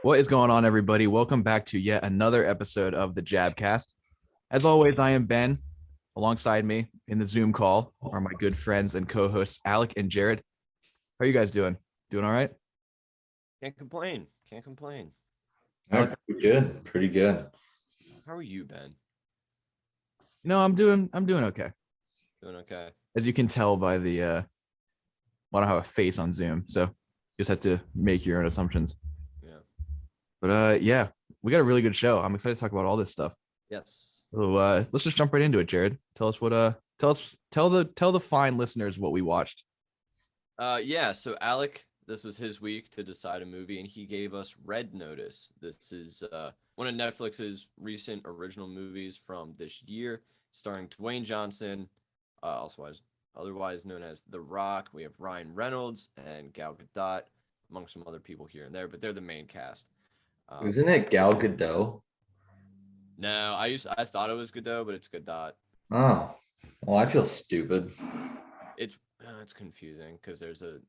What is going on, everybody? Welcome back to yet another episode of the Jabcast. As always, I am Ben. Alongside me in the Zoom call are my good friends and co-hosts Alec and Jared. How are you guys doing? Doing all right? Can't complain. Can't complain. Alec? Pretty good. Pretty good. How are you, Ben? I'm doing okay. Doing okay. As you can tell by the I don't have a face on Zoom, so you just have to make your own assumptions. Yeah. But yeah, we got a really good show. I'm excited to talk about all this stuff. Yes. So let's just jump right into it, Jared. Tell the fine listeners what we watched. Yeah, so Alec, this was his week to decide a movie, and he gave us Red Notice. This is one of Netflix's recent original movies from this year, starring Dwayne Johnson, otherwise known as The Rock. We have Ryan Reynolds and Gal Gadot, among some other people here and there, but they're the main cast. Isn't it Gal Gadot? No, I thought it was Godot, but it's Gadot. Oh, well, I feel stupid. It's confusing because there's a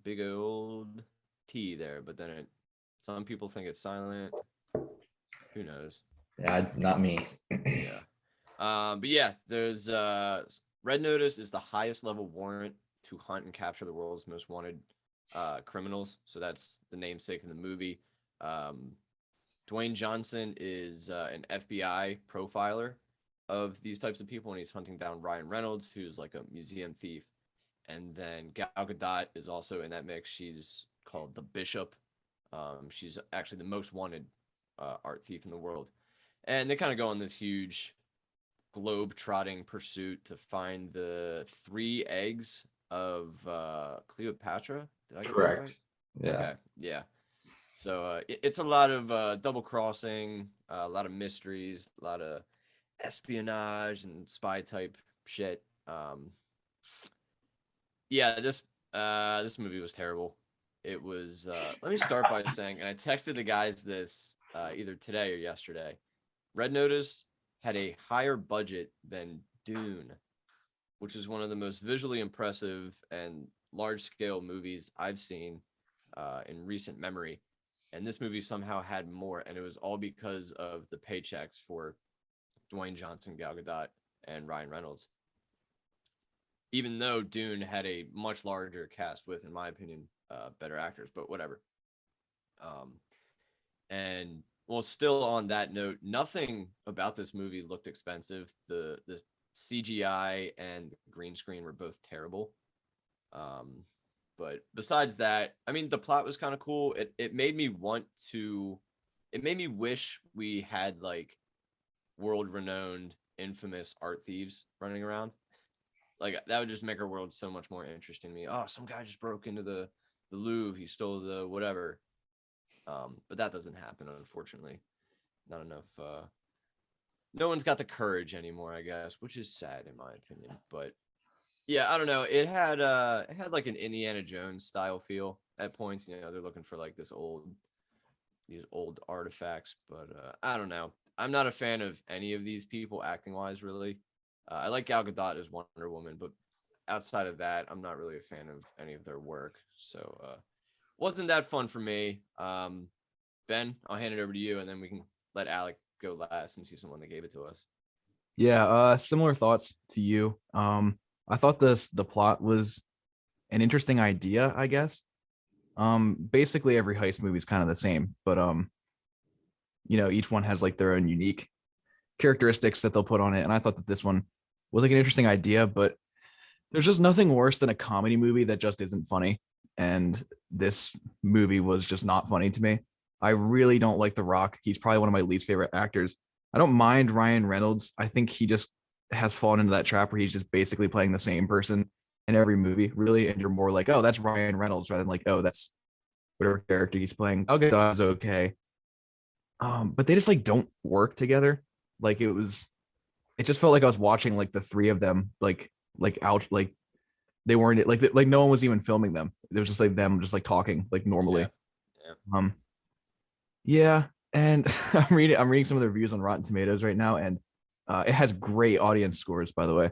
big old T there, but then some people think it's silent. Who knows? Yeah, not me. Yeah. But yeah, there's Red Notice is the highest level warrant to hunt and capture the world's most wanted criminals. So that's the namesake of the movie. Dwayne Johnson is an FBI profiler of these types of people, and he's hunting down Ryan Reynolds, who's like a museum thief. And then Gal Gadot is also in that mix. She's called the Bishop. She's actually the most wanted art thief in the world. And they kind of go on this huge globe-trotting pursuit to find the 3 eggs of Cleopatra. Did I get Correct. that right? Yeah. Okay. Yeah. So it's a lot of double crossing, a lot of mysteries, a lot of espionage and spy type shit. Yeah, this movie was terrible. It was. Let me start by saying, and I texted the guys this either today or yesterday. Red Notice had a higher budget than Dune, which is one of the most visually impressive and large scale movies I've seen in recent memory. And this movie somehow had more, and it was all because of the paychecks for Dwayne Johnson, Gal Gadot, and Ryan Reynolds. Even though Dune had a much larger cast with, in my opinion, better actors, but whatever. And well, still on that note, nothing about this movie looked expensive. The CGI and green screen were both terrible. But besides that, I mean, the plot was kind of cool. It made me wish we had like world-renowned, infamous art thieves running around. Like that would just make our world so much more interesting to me. Oh, some guy just broke into the Louvre. He stole the whatever. But that doesn't happen, unfortunately. Not enough. No one's got the courage anymore, I guess, which is sad in my opinion. But yeah, I don't know. It had like an Indiana Jones style feel at points. You know, they're looking for like these old artifacts. But I don't know. I'm not a fan of any of these people acting wise, really. I like Gal Gadot as Wonder Woman, but outside of that, I'm not really a fan of any of their work. So wasn't that fun for me. Ben, I'll hand it over to you, and then we can let Alec go last since he's the one that gave it to us. Yeah, similar thoughts to you. I thought the plot was an interesting idea, I guess. Basically every heist movie is kind of the same, but each one has like their own unique characteristics that they'll put on it. And I thought that this one was like an interesting idea, but there's just nothing worse than a comedy movie that just isn't funny. And this movie was just not funny to me. I really don't like The Rock. He's probably one of my least favorite actors. I don't mind Ryan Reynolds. I think he just has fallen into that trap where he's just basically playing the same person in every movie, really. And you're more like, oh, that's Ryan Reynolds, rather than like, oh, that's whatever character he's playing. Okay, that was okay. But they just like don't work together. Like it just felt like I was watching like the 3 of them like out, like they weren't like no one was even filming them. It was just like them just like talking like normally. Yeah. Yeah. And I'm reading some of the reviews on Rotten Tomatoes right now, and it has great audience scores, by the way.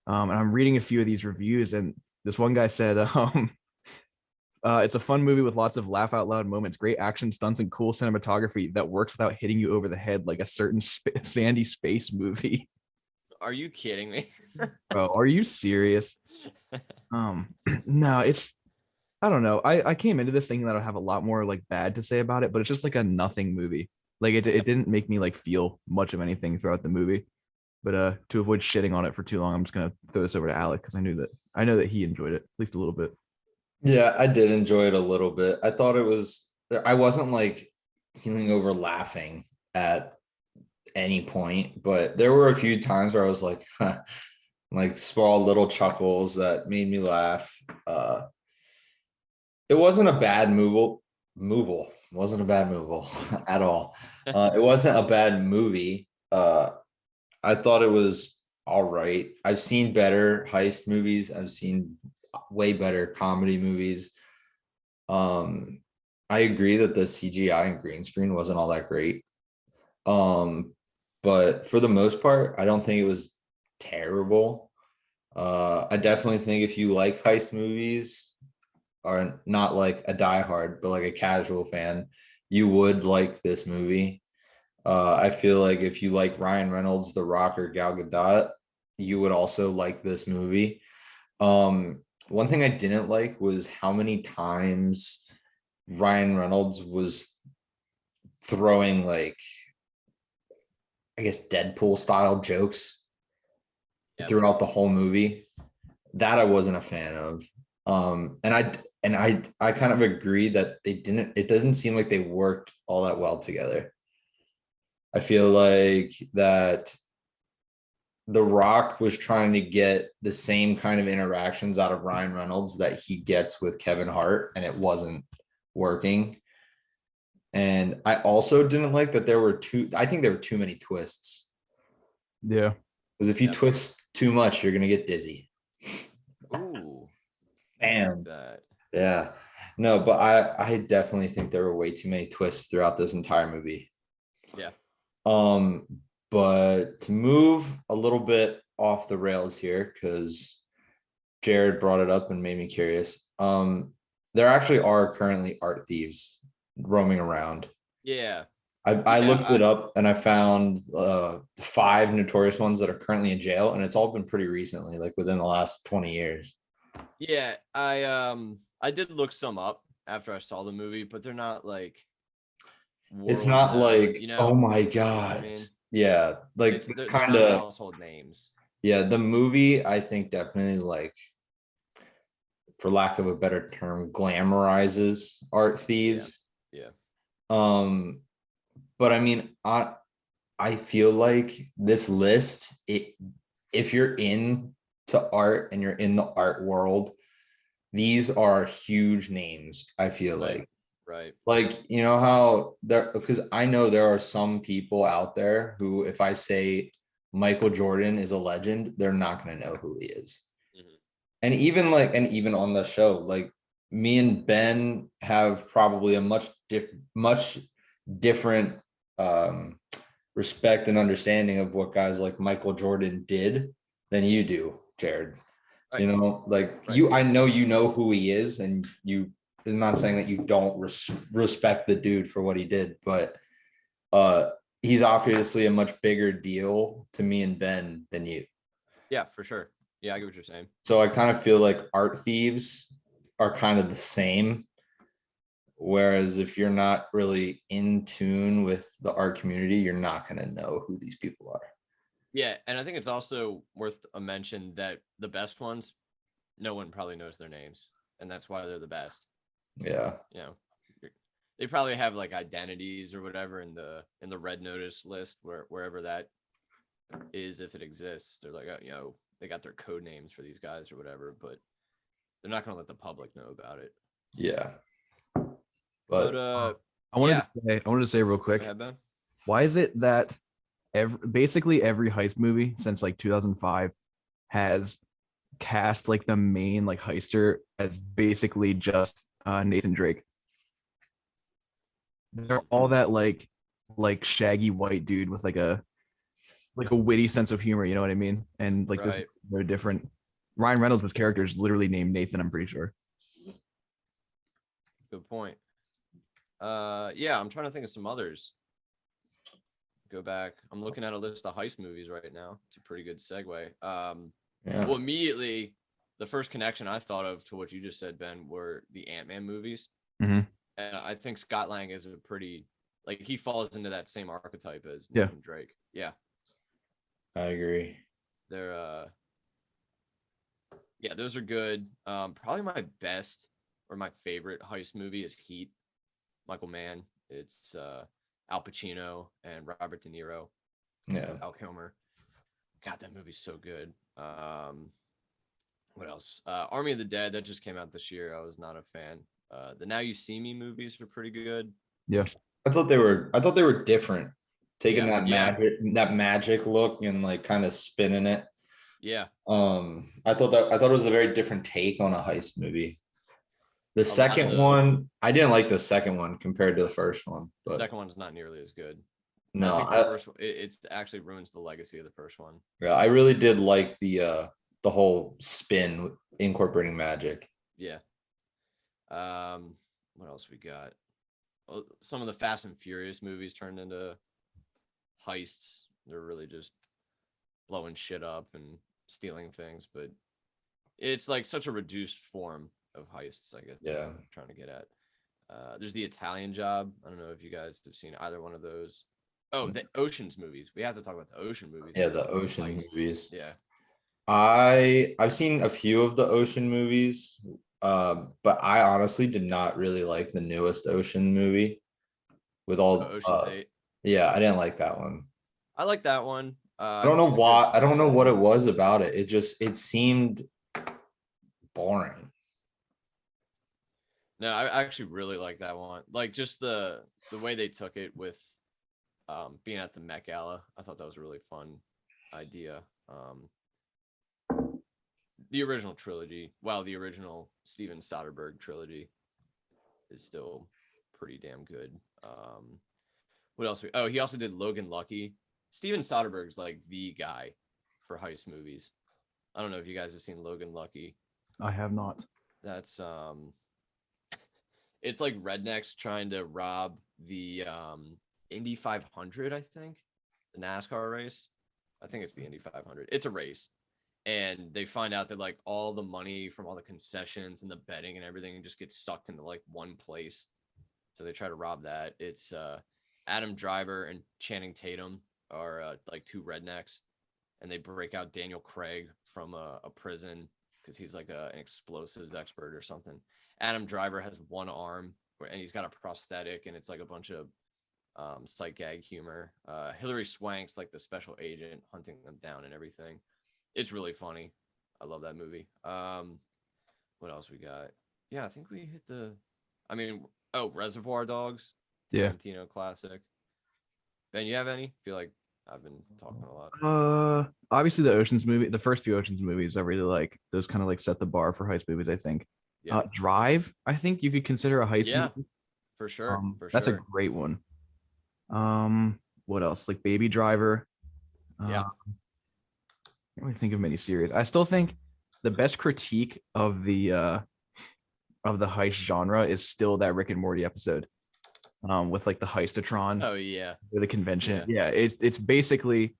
And I'm reading a few of these reviews, and this one guy said It's a fun movie with lots of laugh out loud moments, great action stunts, and cool cinematography that works without hitting you over the head like a certain Sandy Space movie. Are you kidding me? Bro, are you serious? No, it's I don't know. I came into this thinking that I'd have a lot more like bad to say about it, but it's just like a nothing movie. Like it didn't make me like feel much of anything throughout the movie. But to avoid shitting on it for too long, I'm just gonna throw this over to Alec because I know that he enjoyed it at least a little bit. Yeah, I did enjoy it a little bit. I thought it was, I wasn't like keeling over laughing at any point, but there were a few times where I was like, huh, like small little chuckles that made me laugh. It wasn't a bad wasn't a bad movie at all. It wasn't a bad movie. I thought it was all right. I've seen better heist movies. I've seen way better comedy movies. I agree that the CGI and green screen wasn't all that great. But for the most part, I don't think it was terrible. I definitely think if you like heist movies, or not like a diehard, but like a casual fan, you would like this movie. I feel like if you like Ryan Reynolds, The Rock, or Gal Gadot, you would also like this movie. One thing I didn't like was how many times Ryan Reynolds was throwing like, I guess, Deadpool style jokes throughout the whole movie. That I wasn't a fan of. And I kind of agree that it doesn't seem like they worked all that well together. I feel like that The Rock was trying to get the same kind of interactions out of Ryan Reynolds that he gets with Kevin Hart, and it wasn't working. And I also didn't like that I think there were too many twists. Yeah. Because if you twist too much, you're gonna get dizzy. Ooh. Bam. That. Yeah. No, but I definitely think there were way too many twists throughout this entire movie. Yeah. But to move a little bit off the rails here, because Jared brought it up and made me curious. There actually are currently art thieves roaming around. Yeah. I looked it up and I found 5 notorious ones that are currently in jail, and it's all been pretty recently, like within the last 20 years. Yeah, I did look some up after I saw the movie, but they're not like It's not like, oh my what god. I mean, Yeah, like it's they're kind not of household names. yeah, the movie I think definitely, like, for lack of a better term, glamorizes art thieves. Yeah. But I mean, I feel like this list, if you're into art and you're in the art world, these are huge names. I feel like you know how there, because I know there are some people out there who, if I say Michael Jordan is a legend, they're not going to know who he is. Mhm. And even on the show, like, me and Ben have probably a much different respect and understanding of what guys like Michael Jordan did than you do, Jared. Right. You know, like Right. I know you know who he is, and I'm not saying that you don't respect the dude for what he did, but he's obviously a much bigger deal to me and Ben than you. Yeah, for sure. Yeah, I get what you're saying. So I kind of feel like art thieves are kind of the same. Whereas if you're not really in tune with the art community, you're not going to know who these people are. Yeah, and I think it's also worth a mention that the best ones, no one probably knows their names, and that's why they're the best. Yeah. You know, they probably have like identities or whatever in the red notice list, wherever that is, if it exists. They're like, they got their code names for these guys or whatever, but they're not going to let the public know about it. Yeah. But I wanted to say real quick, ahead, Ben. Why is it that basically every heist movie since like 2005 has cast like the main like heister as basically just Nathan Drake? They're all that like shaggy white dude with like a witty sense of humor, you know what I mean? And like they're different. Ryan Reynolds' character is literally named Nathan, I'm pretty sure. Good point. Yeah, I'm trying to think of some others. Go back. I'm looking at a list of heist movies right now. It's a pretty good segue. Yeah. Well, immediately, the first connection I thought of to what you just said, Ben, were the Ant-Man movies. Mhm. And I think Scott Lang is a pretty, like, he falls into that same archetype as Yeah. Nathan Drake. Yeah, I agree. they're yeah, those are good. Probably my best or my favorite heist movie is Heat. Michael Mann. It's Al Pacino and Robert De Niro. Yeah. Val Kilmer. God, that movie's so good. What else? Army of the Dead that just came out this year. I was not a fan. The Now You See Me movies are pretty good. Yeah. I thought they were different. Taking Yeah, yeah. that magic look and like kind of spinning it. Yeah, I thought it was a very different take on a heist movie. The lot of second the- one, I didn't like the second one compared to the first one, the but second one's not nearly as good. no, I think the first one it's actually ruins the legacy of the first one. yeah, I really did like the whole spin incorporating magic. Yeah. What else we got? Well, some of the Fast and Furious movies turned into heists. They're really just blowing shit up and stealing things, but it's like such a reduced form of heists, I guess. is what Yeah. I'm trying to get at. There's the Italian Job. I don't know if you guys have seen either one of those. Oh, the Oceans movies. We have to talk about the ocean movies. Yeah, when we the talk about ocean heists. movies. Yeah. I've seen a few of the ocean movies, but I honestly did not really like the newest ocean movie with all Ocean's 8. yeah, I didn't like that one. I like that one. I don't know think it's a good why. I don't know story. what it was about it. It seemed boring. No, I actually really like that one. Like just the way they took it with being at the Met Gala. I thought that was a really fun idea. The original trilogy, well, the original Steven Soderbergh trilogy is still pretty damn good. What else? Oh, he also did Logan Lucky. Steven Soderbergh's like the guy for heist movies. I don't know if you guys have seen Logan Lucky. I have not. That's it's like rednecks trying to rob the Indy 500, I think, the NASCAR race. I think it's the Indy 500. It's a race, and they find out that like all the money from all the concessions and the betting and everything just gets sucked into like one place. So they try to rob that. It's Adam Driver and Channing Tatum are like two rednecks, and they break out Daniel Craig from a prison because he's like an explosives expert or something. Adam Driver has one arm and he's got a prosthetic, and it's like a bunch of sight gag humor. Hilary Swank's like the special agent hunting them down and everything. It's really funny. I love that movie. What else we got? Yeah, I think we hit the. I mean, Reservoir Dogs. Yeah. Tarantino classic. Ben, you have any? I feel like I've been talking a lot. Obviously the first few Oceans movies I really like. Those kind of like set the bar for heist movies, I think. Yeah, Drive, I think you could consider a heist yeah, movie. for sure. For That's a sure. great one. What else? Like Baby Driver. Yeah. I can't really think of many series. I still think the best critique of the heist genre is still that Rick and Morty episode. With like the heistatron Oh yeah. with the convention. Yeah, it's basically,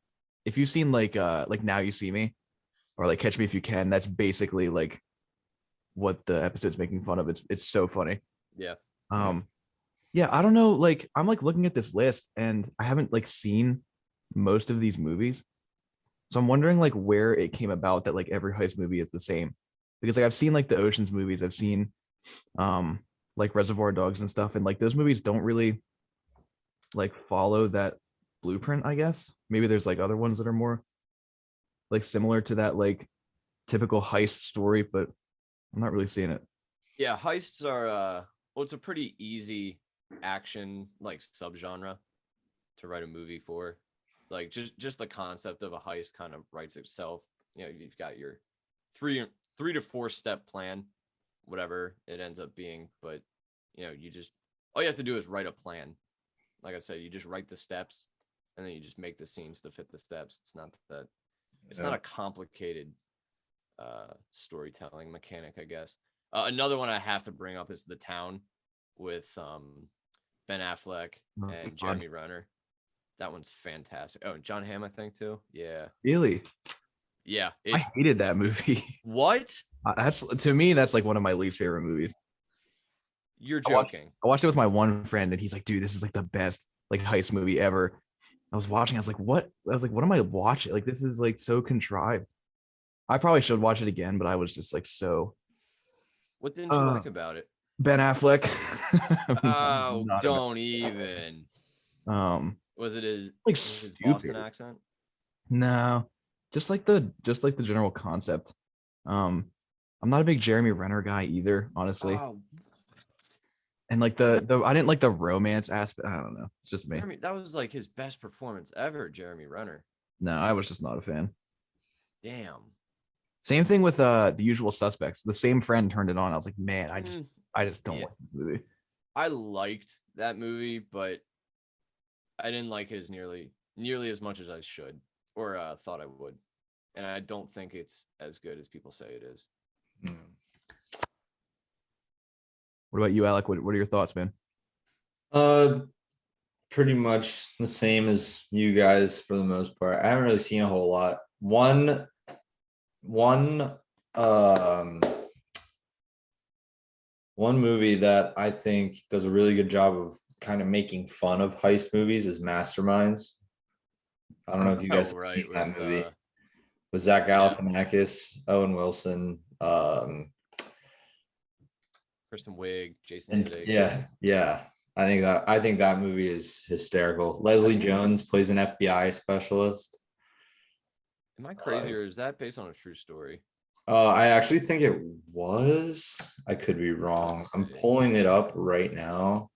if you've seen like Now You See Me or like Catch Me If You Can, that's basically like what the episode's making fun of. It's so funny. Yeah. Yeah, I don't know, like I'm like looking at this list and I haven't like seen most of these movies. So I'm wondering like where it came about that like every heist movie is the same. Because like I've seen like the Oceans movies, I've seen like Reservoir Dogs and stuff, and like those movies don't really like follow that blueprint, I guess. Maybe there's like other ones that are more like similar to that like typical heist story, but I'm not really seeing it. Yeah, heists are well, it's a pretty easy action like subgenre to write a movie for. Like just the concept of a heist kind of writes itself. You know, you've got your three to four step plan, whatever it ends up being, but you know, all you have to do is write a plan. Like I said, you just write the steps and then you just make the scenes to fit the steps. It's not a complicated storytelling mechanic, I guess. Another one I have to bring up is The Town. with Ben Affleck Oh, and God. Jeremy Renner. That one's fantastic. Oh, and John Hamm, I think too. Yeah, Really? yeah. I It's hated that movie. what? That's to me, that's like one of my least favorite movies. You're I watched, joking. I watched it with my one friend, and he's like, "Dude, this is like the best like heist movie ever." I was watching. I was like, "What?" I was like, "What am I watching? Like, this is like so contrived." I probably should watch it again, but I was just like so. What didn't you Uh, like about it? Ben Affleck. Oh, Not a don't even. um Was it like his Boston stupid. accent? No, just like the general concept. Um, I'm not a big Jeremy Renner guy either, honestly. Oh, And like the I didn't like the romance aspect. I don't know. It's just me. Jeremy, that was like his best performance ever, Jeremy Renner. No, I was just not a fan. Damn. Same thing with The Usual Suspects. The same friend turned it on. I was like, man, Mm, I just don't yeah. like this movie. I liked that movie, but I didn't like it as nearly as much as I should or thought I would. And I don't think it's as good as people say it is. Mm. What about you, Alec? What are your thoughts, man? Uh, pretty much the same as you guys for the most part. I haven't really seen a whole lot. One um one movie that I think does a really good job of kind of making fun of heist movies is Masterminds. I don't know if you guys Oh, have right. seen that With movie. With Zach yeah. Galifianakis, Owen Wilson, Kristen Wiig, Jason and Sudeikis. yeah. I think that movie is hysterical. Leslie Jones plays an FBI specialist. Am I crazy or is that based on a true story? I actually think it was. I could be wrong. Let's I'm see. pulling it up right now.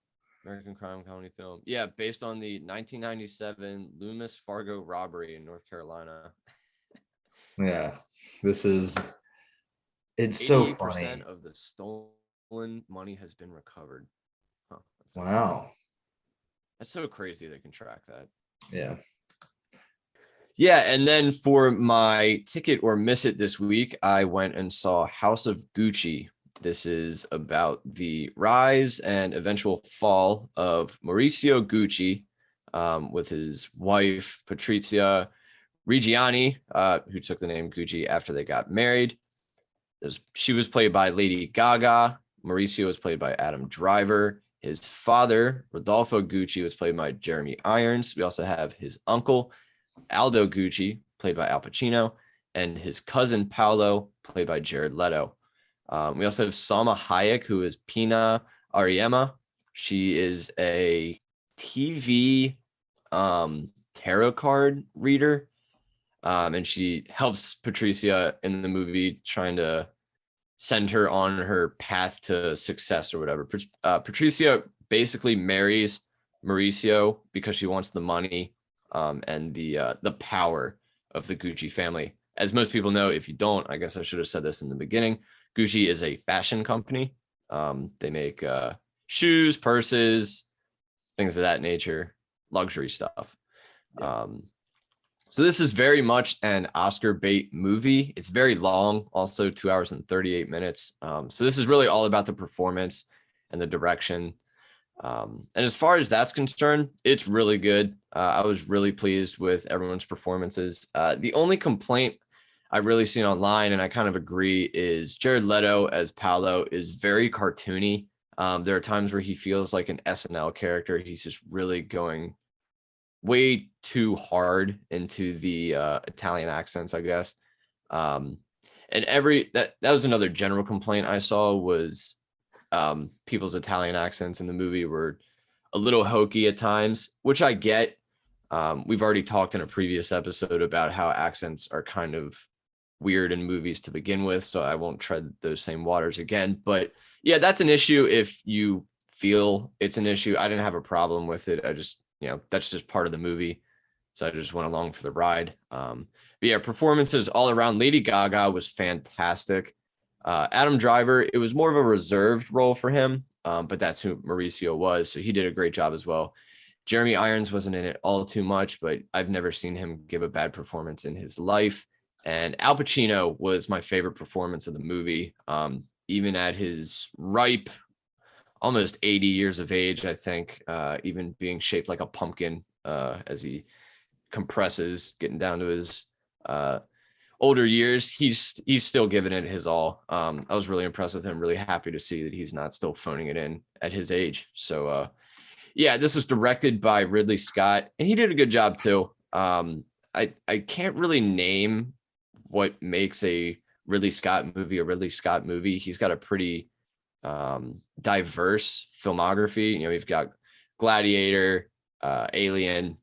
American crime comedy film. Yeah, based on the 1997 Loomis Fargo robbery in North Carolina. Yeah, it's so 88% funny. of the stolen money has been recovered. Huh, Wow. that's so crazy they can track that. Yeah. Yeah, and then for my ticket or miss it this week, I went and saw House of Gucci. This is about the rise and eventual fall of Mauricio Gucci with his wife, Patrizia Reggiani, who took the name Gucci after they got married. She was played by Lady Gaga. Mauricio was played by Adam Driver. His father, Rodolfo Gucci, was played by Jeremy Irons. We also have his uncle, Aldo Gucci, played by Al Pacino, and his cousin Paolo, played by Jared Leto. We also have Salma Hayek, who is Pina Ariema. She is a TV tarot card reader, and she helps Patricia in the movie, trying to send her on her path to success or whatever. Patricia basically marries Mauricio because she wants the money and the power of the Gucci family. As most people know, if you don't, I guess I should have said this in the beginning. Gucci is a fashion company. They make shoes, purses, things of that nature, luxury stuff. Yeah. So this is very much an Oscar bait movie. It's very long, also 2 hours and 38 minutes. So this is really all about the performance and the direction. And as far as that's concerned, it's really good. I was really pleased with everyone's performances. The only complaint I've really seen online, and I kind of agree, is Jared Leto as Paolo is very cartoony. There are times where he feels like an SNL character. He's just really going way too hard into the Italian accents, I guess. And that was another general complaint I saw was people's Italian accents in the movie were a little hokey at times, which I get. We've already talked in a previous episode about how accents are kind of weird in movies to begin with, so I won't tread those same waters again. But yeah, that's an issue if you feel it's an issue. I didn't have a problem with it. I just, that's just part of the movie. So I just went along for the ride. But yeah, performances all around. Lady Gaga was fantastic. Adam Driver, it was more of a reserved role for him, but that's who Mauricio was. So he did a great job as well. Jeremy Irons wasn't in it all too much, but I've never seen him give a bad performance in his life. And Al Pacino was my favorite performance of the movie. Even at his ripe almost 80 years of age, I think, even being shaped like a pumpkin as he compresses, getting down to his older years. He's still giving it his all. I was really impressed with him, really happy to see that he's not still phoning it in at his age. So yeah, this was directed by Ridley Scott, and he did a good job too. I can't really name what makes a Ridley Scott movie a Ridley Scott movie. He's got a pretty diverse filmography. You know, we've got Gladiator, Alien,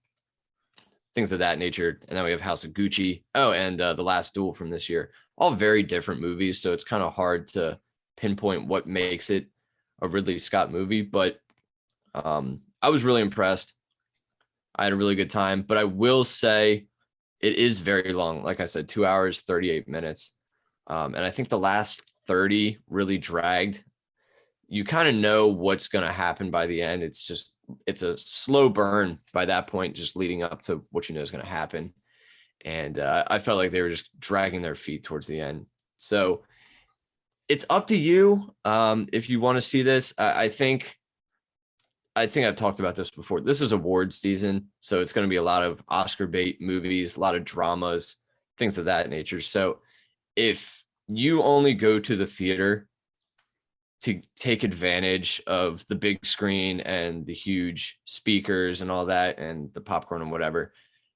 things of that nature, and then we have House of Gucci. Oh, and The Last Duel from this year. All very different movies, so it's kind of hard to pinpoint what makes it a Ridley Scott movie. But I was really impressed. I had a really good time, but I will say it is very long. Like I said, 2 hours, 38 minutes. And I think the last 30 really dragged. You kind of know what's going to happen by the end. It's a slow burn by that point, just leading up to what you know is going to happen. And I felt like they were just dragging their feet towards the end. So it's up to you if you want to see this. I think I've talked about this before. This is awards season, so it's going to be a lot of Oscar bait movies, a lot of dramas, things of that nature. So if you only go to the theater to take advantage of the big screen and the huge speakers and all that and the popcorn and whatever,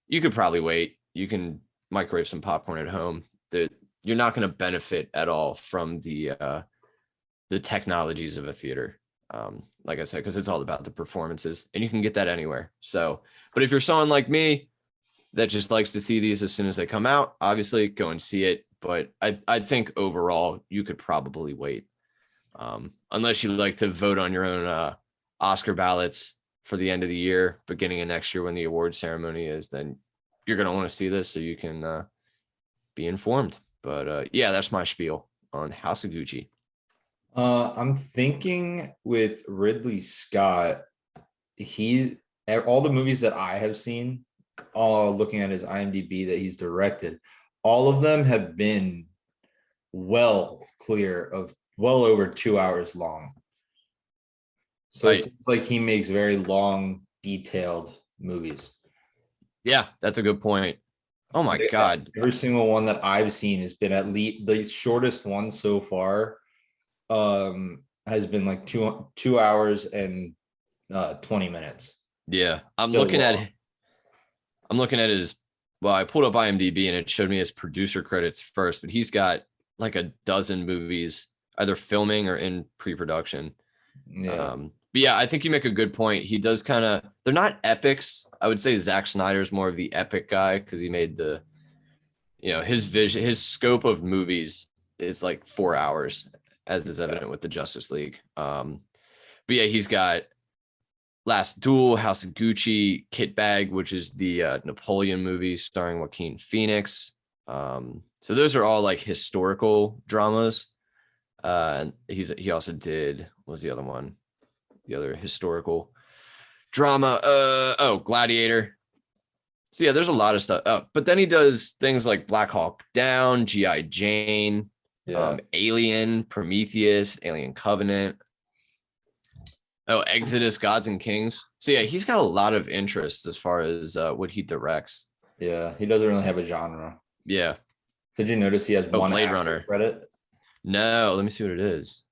you could probably wait. You can microwave some popcorn at home. You're not going to benefit at all from the technologies of a theater. Like I said, because it's all about the performances, and you can get that anywhere. So, but if you're someone like me that just likes to see these as soon as they come out, obviously go and see it. But I think overall you could probably wait, unless you like to vote on your own Oscar ballots for the end of the year, beginning of next year when the award ceremony is. Then you're gonna want to see this so you can be informed. But yeah, that's my spiel on House of Gucci. I'm thinking with Ridley Scott, he's all the movies that I have seen, looking at his IMDb that he's directed, all of them have been well over 2 hours long. So Right. it seems like he makes very long, detailed movies. Yeah, that's a good point. Oh my God. Every single one that I've seen has been at least the shortest one so far. Has been like 2 hours and 20 minutes. Yeah, I'm So looking long. at his. Well, I pulled up IMDb and it showed me his producer credits first, but he's got like a dozen movies either filming or in pre-production. Yeah. But yeah, I think you make a good point. He does kind of. They're not epics. I would say Zack Snyder is more of the epic guy because he made his vision, his scope of movies is like 4 hours, as is evident with the Justice League. But yeah, he's got Last Duel, House of Gucci, Kit Bag, which is the Napoleon movie starring Joaquin Phoenix. So those are all like historical dramas. And he also did, what was the other one? The other historical drama. Gladiator. So yeah, there's a lot of stuff. But then he does things like Black Hawk Down, G.I. Jane, Alien, Prometheus, Alien Covenant. Exodus, Gods and Kings. So yeah, he's got a lot of interests as far as what he directs. Yeah, he doesn't really have a genre. Yeah. Did you notice he has one Blade actor Runner credit? No, let me see what it is.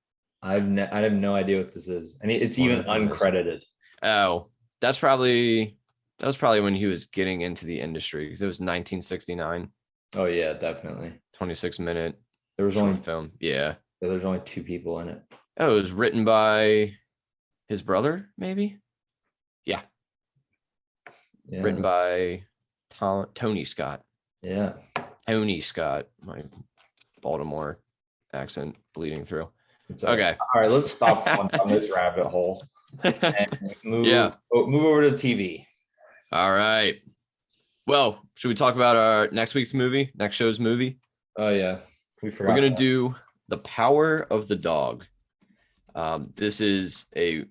I have no idea what this is, and it's even uncredited. Oh, that was probably when he was getting into the industry because it was 1969. Oh yeah, definitely. 26-minute. There was only film. Yeah. There's only 2 people in it. Oh, it was written by his brother, maybe. Yeah. Written by Tony Scott. Yeah. Tony Scott. My Baltimore accent bleeding through. Okay. All right, let's stop on this rabbit hole. And move over to TV. All right. Well, should we talk about our next show's movie? Oh yeah. We're going to do The Power of the Dog. This is a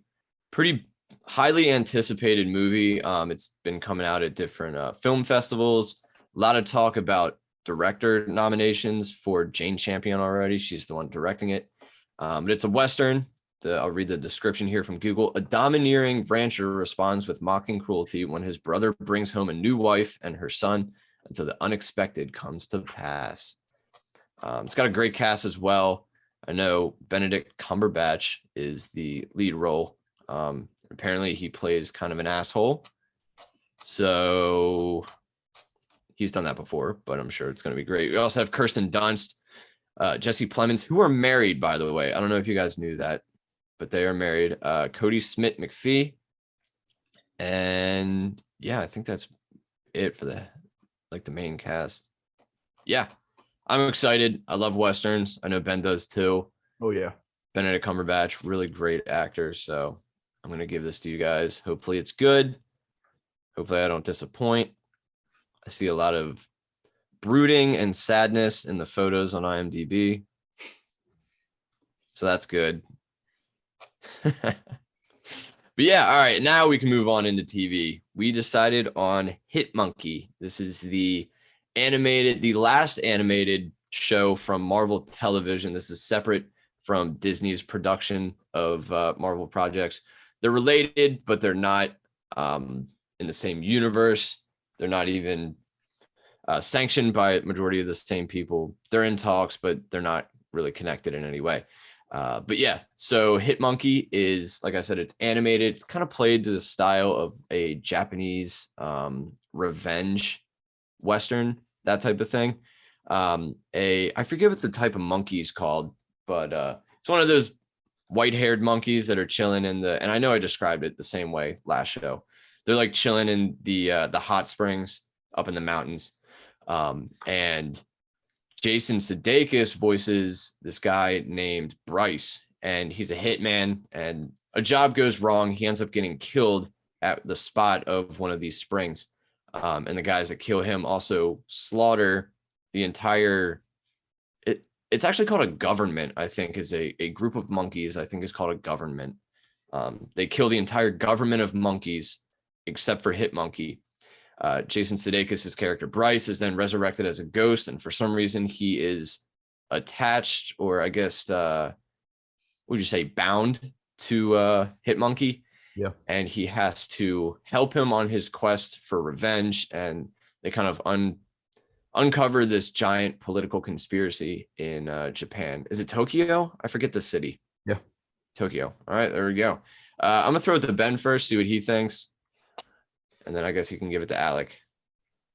pretty highly anticipated movie. It's been coming out at different film festivals. A lot of talk about director nominations for Jane Champion already. She's the one directing it. But it's a Western. I'll read the description here from Google. A domineering rancher responds with mocking cruelty when his brother brings home a new wife and her son until the unexpected comes to pass. It's got a great cast as well. I know Benedict Cumberbatch is the lead role. Apparently he plays kind of an asshole. So he's done that before, but I'm sure it's going to be great. We also have Kirsten Dunst, Jesse Plemons, who are married, by the way. I don't know if you guys knew that, but they are married. Cody Smith McPhee. And yeah, I think that's it for the main cast. Yeah, I'm excited. I love Westerns. I know Ben does too. Oh yeah. Benedict Cumberbatch, really great actor. So I'm going to give this to you guys. Hopefully it's good. Hopefully I don't disappoint. I see a lot of brooding and sadness in the photos on IMDb. So that's good. But yeah, all right. Now we can move on into TV. We decided on Hit Monkey. This is the last animated show from Marvel Television. This is separate from Disney's production of Marvel projects. They're related, but they're not in the same universe. They're not even sanctioned by a majority of the same people. They're in talks, but they're not really connected in any way. But yeah, so Hit Monkey is, like I said, it's animated. It's kind of played to the style of a Japanese revenge Western, that type of thing. I forget what the type of monkey is called, but it's one of those white-haired monkeys that are chilling in and I know I described it the same way last show. They're like chilling in the hot springs up in the mountains. And Jason Sudeikis voices this guy named Bryce, and he's a hitman, and a job goes wrong. He ends up getting killed at the spot of one of these springs. And the guys that kill him also slaughter the entire, it's actually called a government, I think, is a group of monkeys, I think is called a government. They kill the entire government of monkeys except for Hit Monkey. Jason Sudeikis' character Bryce is then resurrected as a ghost, and for some reason he is attached, or I guess what would you say, bound to Hit Monkey. Yeah. And he has to help him on his quest for revenge, and they kind of uncover this giant political conspiracy in Japan. Is it Tokyo? I forget the city. Yeah. Tokyo. All right, there we go. I'm gonna throw it to Ben first, see what he thinks. And then I guess you can give it to Alec.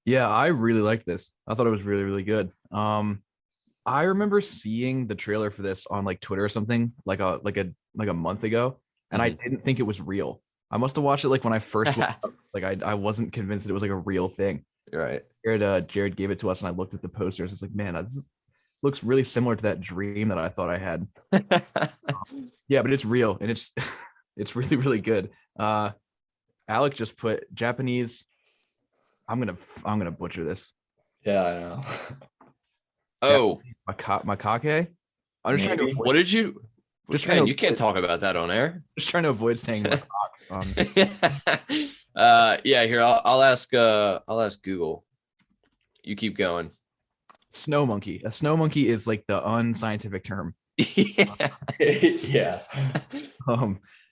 Yeah, I really liked this. I thought it was really, really good. I remember seeing the trailer for this on like Twitter or something like a month ago, and I didn't think it was real. I must have watched it like when I first looked up. Like I wasn't convinced it was like a real thing. Right. Jared gave it to us, and I looked at the posters. It's like, man, this looks really similar to that dream that I thought I had. Yeah, but it's real, and it's it's really, really good. Alec just put Japanese. I'm gonna butcher this. Yeah, I know. Oh, Macaque. I'm just trying to. What did you? Just Man, trying to, you can't talk about that on air. Just trying to avoid saying macaque. Yeah, here I'll ask Google. You keep going. Snow monkey. A snow monkey is like the unscientific term. Yeah. Yeah,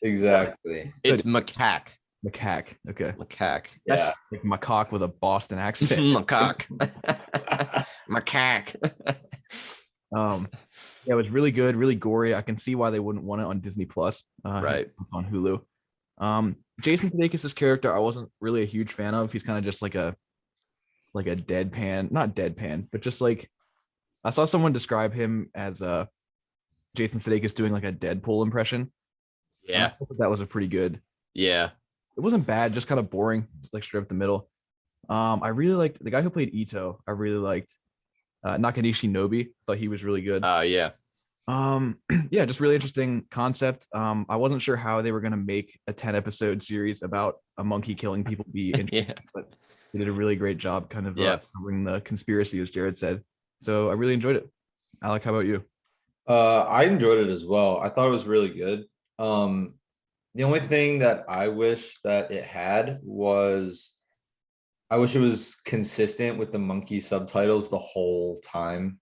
exactly. It's macaque. Macaque. Okay. Macaque. That's Yeah. like macaque with a Boston accent. Macaque. Macaque. Yeah, it was really good, really gory. I can see why they wouldn't want it on Disney Plus. Right. On Hulu. Jason Sudeikis' character, I wasn't really a huge fan of. He's kind of just like a deadpan, not deadpan, but just like I saw someone describe him as Jason Sudeikis doing like a Deadpool impression. Yeah. I thought that was a pretty good. Yeah. It wasn't bad, just kind of boring, like straight up the middle. I really liked the guy who played Ito. I really liked Nakanishi Nobi. Thought he was really good. Yeah. Yeah, just really interesting concept. I wasn't sure how they were gonna make a 10-episode series about a monkey killing people be interesting, Yeah. but they did a really great job kind of Yeah. covering the conspiracy, as Jared said. So I really enjoyed it. Alec, how about you? I enjoyed it as well. I thought it was really good. The only thing that I wish that it had was I wish it was consistent with the monkey subtitles the whole time.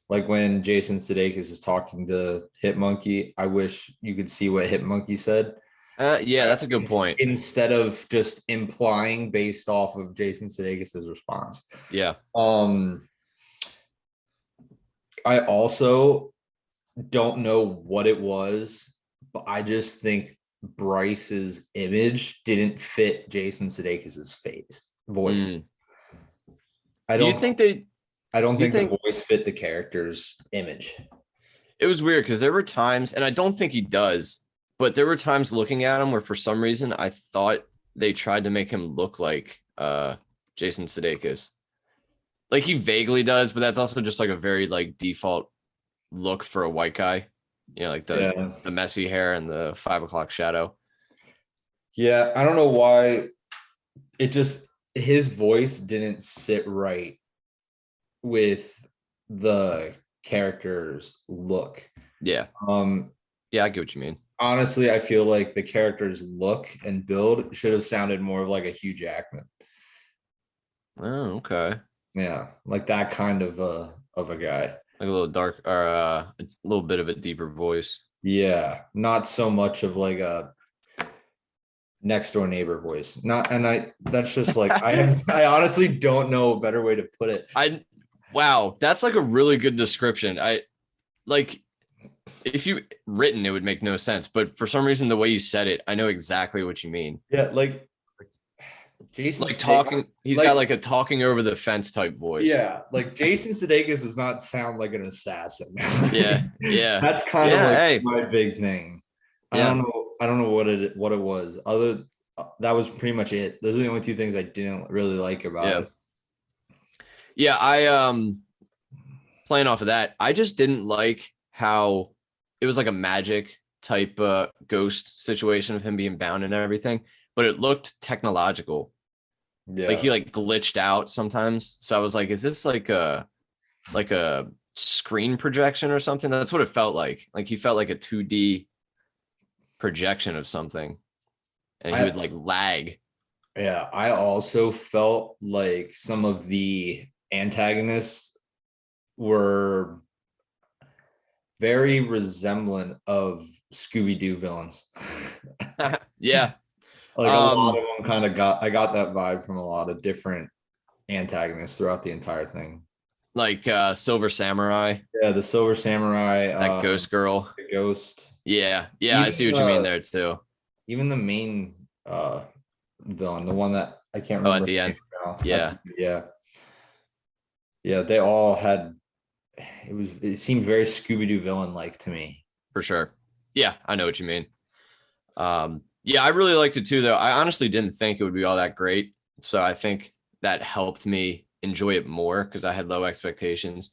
Like when Jason Sudeikis is talking to Hitmonkey, I wish you could see what Hitmonkey said. Yeah, that's a good point. Instead of just implying based off of Jason Sudeikis' response. Yeah. I also don't know what it was, but I just think Bryce's image didn't fit Jason Sudeikis' voice. I Do you don't think they I don't do you think the think voice fit the character's image. it was weird because there were times, and I don't think he does, but there were times looking at him where for some reason I thought they tried to make him look like Jason Sudeikis. Like he vaguely does, but that's also just like a very like default look for a white guy. You know, like the messy hair and the 5 o'clock shadow. Yeah, I don't know why his voice didn't sit right with the character's look. Yeah. Yeah, I get what you mean. Honestly, I feel like the character's look and build should have sounded more of like a Hugh Jackman. Oh, okay. Yeah, like that kind of a guy. Like a little dark or a little bit of a deeper voice. Yeah, not so much of like a next door neighbor voice. That's just like I honestly don't know a better way to put it. Wow, that's like a really good description. Like if you written it would make no sense, but for some reason the way you said it, I know exactly what you mean. Yeah, like Jason like talking, he's got like a talking over the fence type voice. Yeah, like Jason Sudeikis does not sound like an assassin. Yeah. That's kind of like hey. my big thing. I don't know what it was. That was pretty much it. Those are the only two things I didn't really like about it. Yeah, I playing off of that, I just didn't like how it was like a magic type ghost situation of him being bound and everything, but it looked technological. Yeah. Like he like glitched out sometimes. So I was like, is this like a screen projection or something? That's what it felt like. Like he felt like a 2D projection of something. And he would like lag. Yeah, I also felt like some of the antagonists were very resemblant of Scooby-Doo villains. Yeah. Like a lot of them kind of I got that vibe from a lot of different antagonists throughout the entire thing. Like Silver Samurai. Yeah, the Silver Samurai. That ghost girl. The ghost. Yeah. Yeah, even, I see what you mean there too. Even the main villain, the one that I can't remember. Oh, at the end. Now. Yeah. Yeah, they all had it seemed very Scooby-Doo villain-like to me. For sure. Yeah, I know what you mean. Yeah, I really liked it too, though. I honestly didn't think it would be all that great. So I think that helped me enjoy it more because I had low expectations.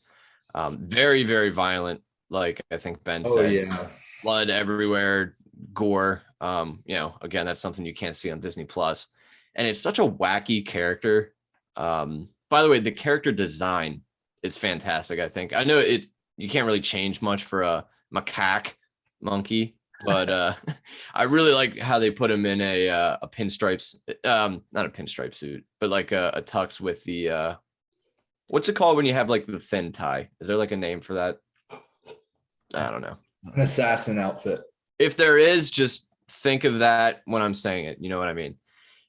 Very, very violent, like I think Ben said. Yeah. Blood everywhere, gore. Again, that's something you can't see on Disney Plus. And it's such a wacky character. By the way, the character design is fantastic, I think. I know you can't really change much for a macaque monkey. But I really like how they put him in a pinstripes, not a pinstripe suit, but like a tux with the what's it called when you have like the thin tie? Is there like a name for that? I don't know. An assassin outfit. If there is, just think of that when I'm saying it. You know what I mean?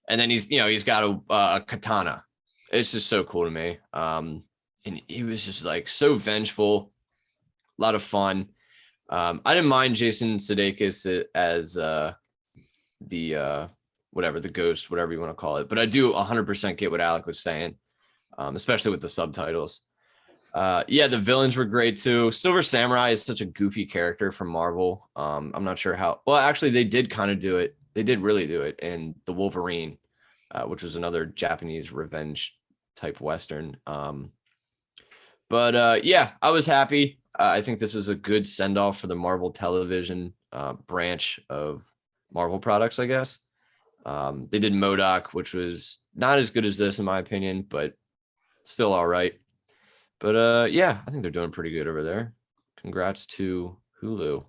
And then he's got a katana. It's just so cool to me. And he was just like so vengeful, a lot of fun. I didn't mind Jason Sudeikis as the ghost, whatever you want to call it, but I do 100% get what Alec was saying, especially with the subtitles. The villains were great too. Silver Samurai is such a goofy character from Marvel. I'm not sure how. Well, actually, they did kind of do it. They did really do it in the Wolverine, which was another Japanese revenge type Western. I was happy. I think this is a good send off for the Marvel Television branch of Marvel products, I guess. They did MODOK, which was not as good as this, in my opinion, but still all right. But I think they're doing pretty good over there. Congrats to Hulu.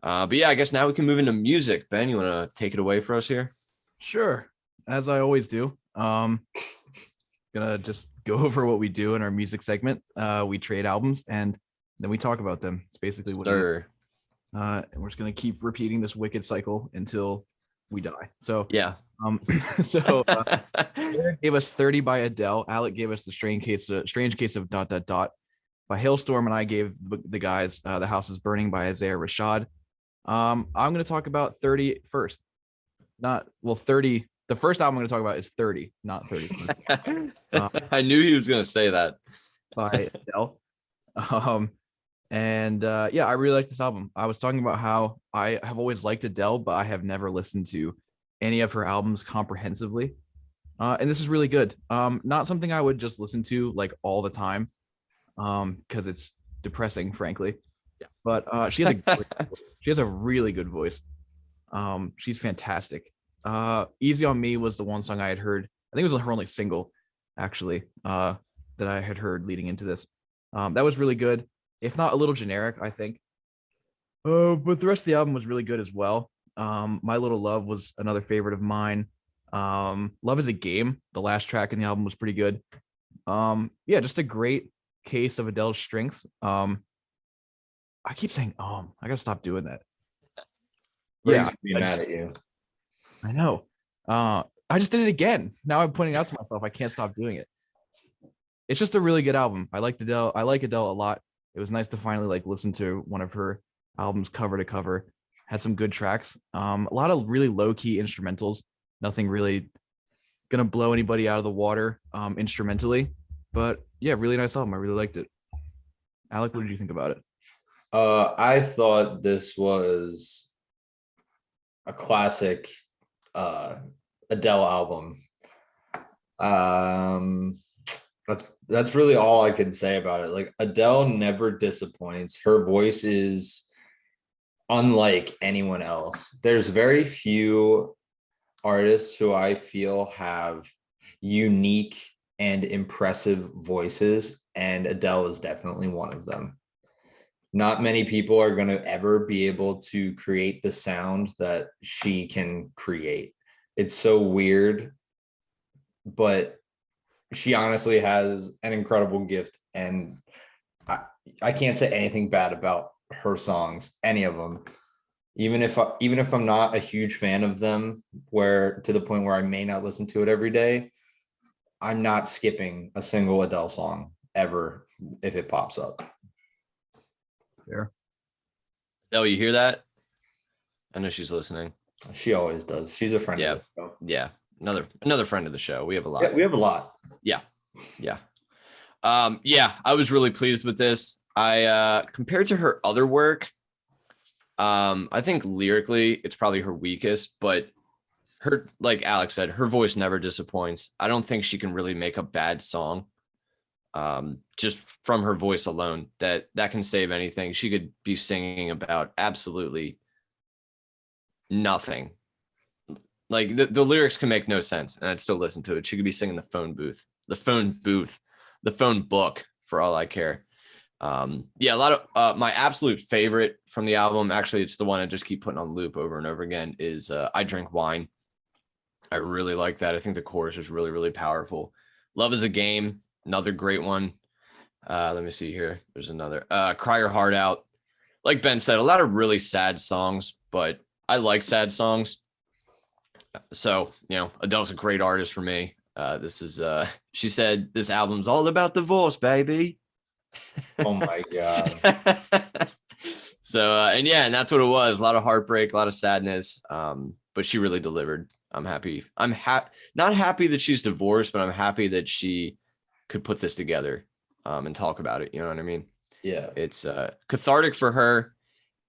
I guess now we can move into music. Ben, you want to take it away for us here? Sure. As I always do. Gonna just go over what we do in our music segment. We trade albums, and then we talk about them. It's basically what it is. Sir. And we're just gonna keep repeating this wicked cycle until we die. So Yeah. so Jared gave us 30 by Adele. Alec gave us the strange case of ... by Hailstorm, and I gave the guys The House is Burning by Isaiah Rashad. I'm gonna talk about 30 first. 30. The first album I'm gonna talk about is 30, not 30. I knew he was gonna say that. By Adele. Yeah, I really like this album. I was talking about how I have always liked Adele, but I have never listened to any of her albums comprehensively. And this is really good. Not something I would just listen to like all the time, because it's depressing, frankly. Yeah. But she has a really good voice. She's fantastic. Easy on Me was the one song I had heard. I think it was her only single, actually, that I had heard leading into this. That was really good, if not a little generic, I think. But the rest of the album was really good as well. My Little Love was another favorite of mine. Love Is a Game, the last track in the album, was pretty good. Yeah, just a great case of Adele's strengths. I keep saying I gotta stop doing that. Yeah, be mad at you. I know. I just did it again. Now I'm pointing out to myself I can't stop doing it. It's just a really good album. I like Adele a lot. It was nice to finally like listen to one of her albums cover to cover. Had some good tracks. A lot of really low-key instrumentals. Nothing really gonna blow anybody out of the water instrumentally. But yeah, really nice album. I really liked it. Alec, what did you think about it? I thought this was a classic Adele album. That's really all I can say about it. Like, Adele never disappoints. Her voice is unlike anyone else. There's very few artists who I feel have unique and impressive voices, and Adele is definitely one of them. Not many people are going to ever be able to create the sound that she can create. It's so weird, but she honestly has an incredible gift, and I can't say anything bad about her songs, any of them. Even if I'm not a huge fan of them, where to the point where I may not listen to it every day, I'm not skipping a single Adele song ever if it pops up. Fair. Oh, you hear that? I know she's listening. She always does. She's a friend. Yeah. Of the show. Yeah. Another friend of the show. We have a lot. Yeah, we have a lot. Yeah. I was really pleased with this. I compared to her other work, I think lyrically it's probably her weakest, but her, like Alex said, her voice never disappoints. I don't think she can really make a bad song. Just from her voice alone, that can save anything. She could be singing about absolutely nothing. Like the lyrics can make no sense, and I'd still listen to it. She could be singing the phone book, for all I care. A lot of my absolute favorite from the album, actually, it's the one I just keep putting on loop over and over again, is I Drink Wine. I really like that. I think the chorus is really, really powerful. Love Is a Game, another great one. Let me see here. There's another. Cry Your Heart Out. Like Ben said, a lot of really sad songs, but I like sad songs. So, Adele's a great artist for me. She said this album's all about divorce, baby. Oh my God. So, and that's what it was. A lot of heartbreak, a lot of sadness. But she really delivered. I'm happy. Not happy that she's divorced, but I'm happy that she could put this together and talk about it. You know what I mean? Yeah. It's cathartic for her,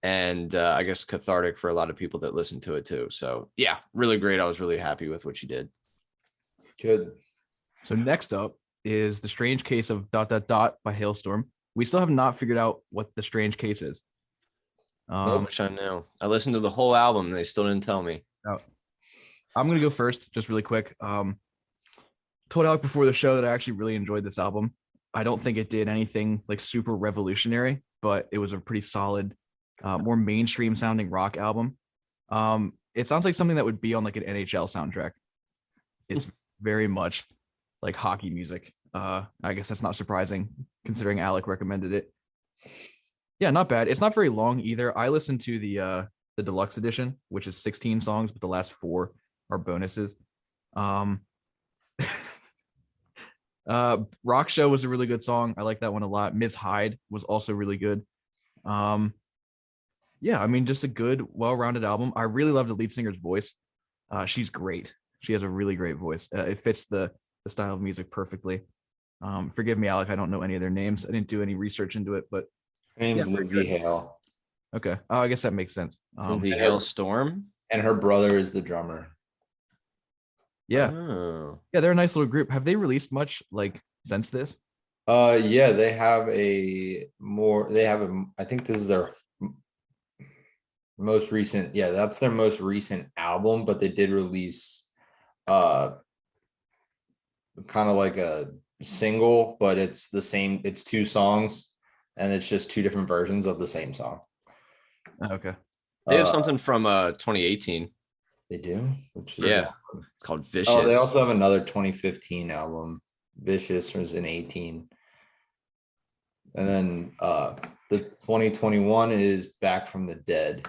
and I guess cathartic for a lot of people that listen to it too. So yeah, really great. I was really happy with what she did. Good. So next up is The Strange Case of ... by Hailstorm. We still have not figured out what The Strange Case is. I wish I knew. I listened to the whole album and they still didn't tell me. I'm going to go first, just really quick. Told Alec before the show that I actually really enjoyed this album. I don't think it did anything like super revolutionary, but it was a pretty solid, more mainstream sounding rock album. It sounds like something that would be on like an NHL soundtrack. It's very much like hockey music. I guess that's not surprising considering Alec recommended it. Yeah, not bad. It's not very long either. I listened to the deluxe edition, which is 16 songs, but the last four are bonuses. Um Rock Show was a really good song. I like that one a lot. Ms. Hyde was also really good. Um yeah, I mean, just a good, well-rounded album. I really love the lead singer's voice. She's great. She has a really great voice. It fits the style of music perfectly. Forgive me, Alec. I don't know any of their names. I didn't do any research into it, but Her name yeah, is pretty Lizzie good. Hale, Okay. Oh, I guess that makes sense. The and Hailstorm. her brother is the drummer. Yeah, Oh. yeah, they're a nice little group. Have they released much like since this? Yeah, they have I think this is their most recent, yeah, that's their most recent album, but they did release uh kind of like a single, but it's the same, it's two songs, and it's just two different versions of the same song. Okay. They have Uh something from 2018. they do, which is Yeah. It's called oh, they Vicious. also have another 2015 album. Vicious was in 18. And then the 2021 is Back from the Dead.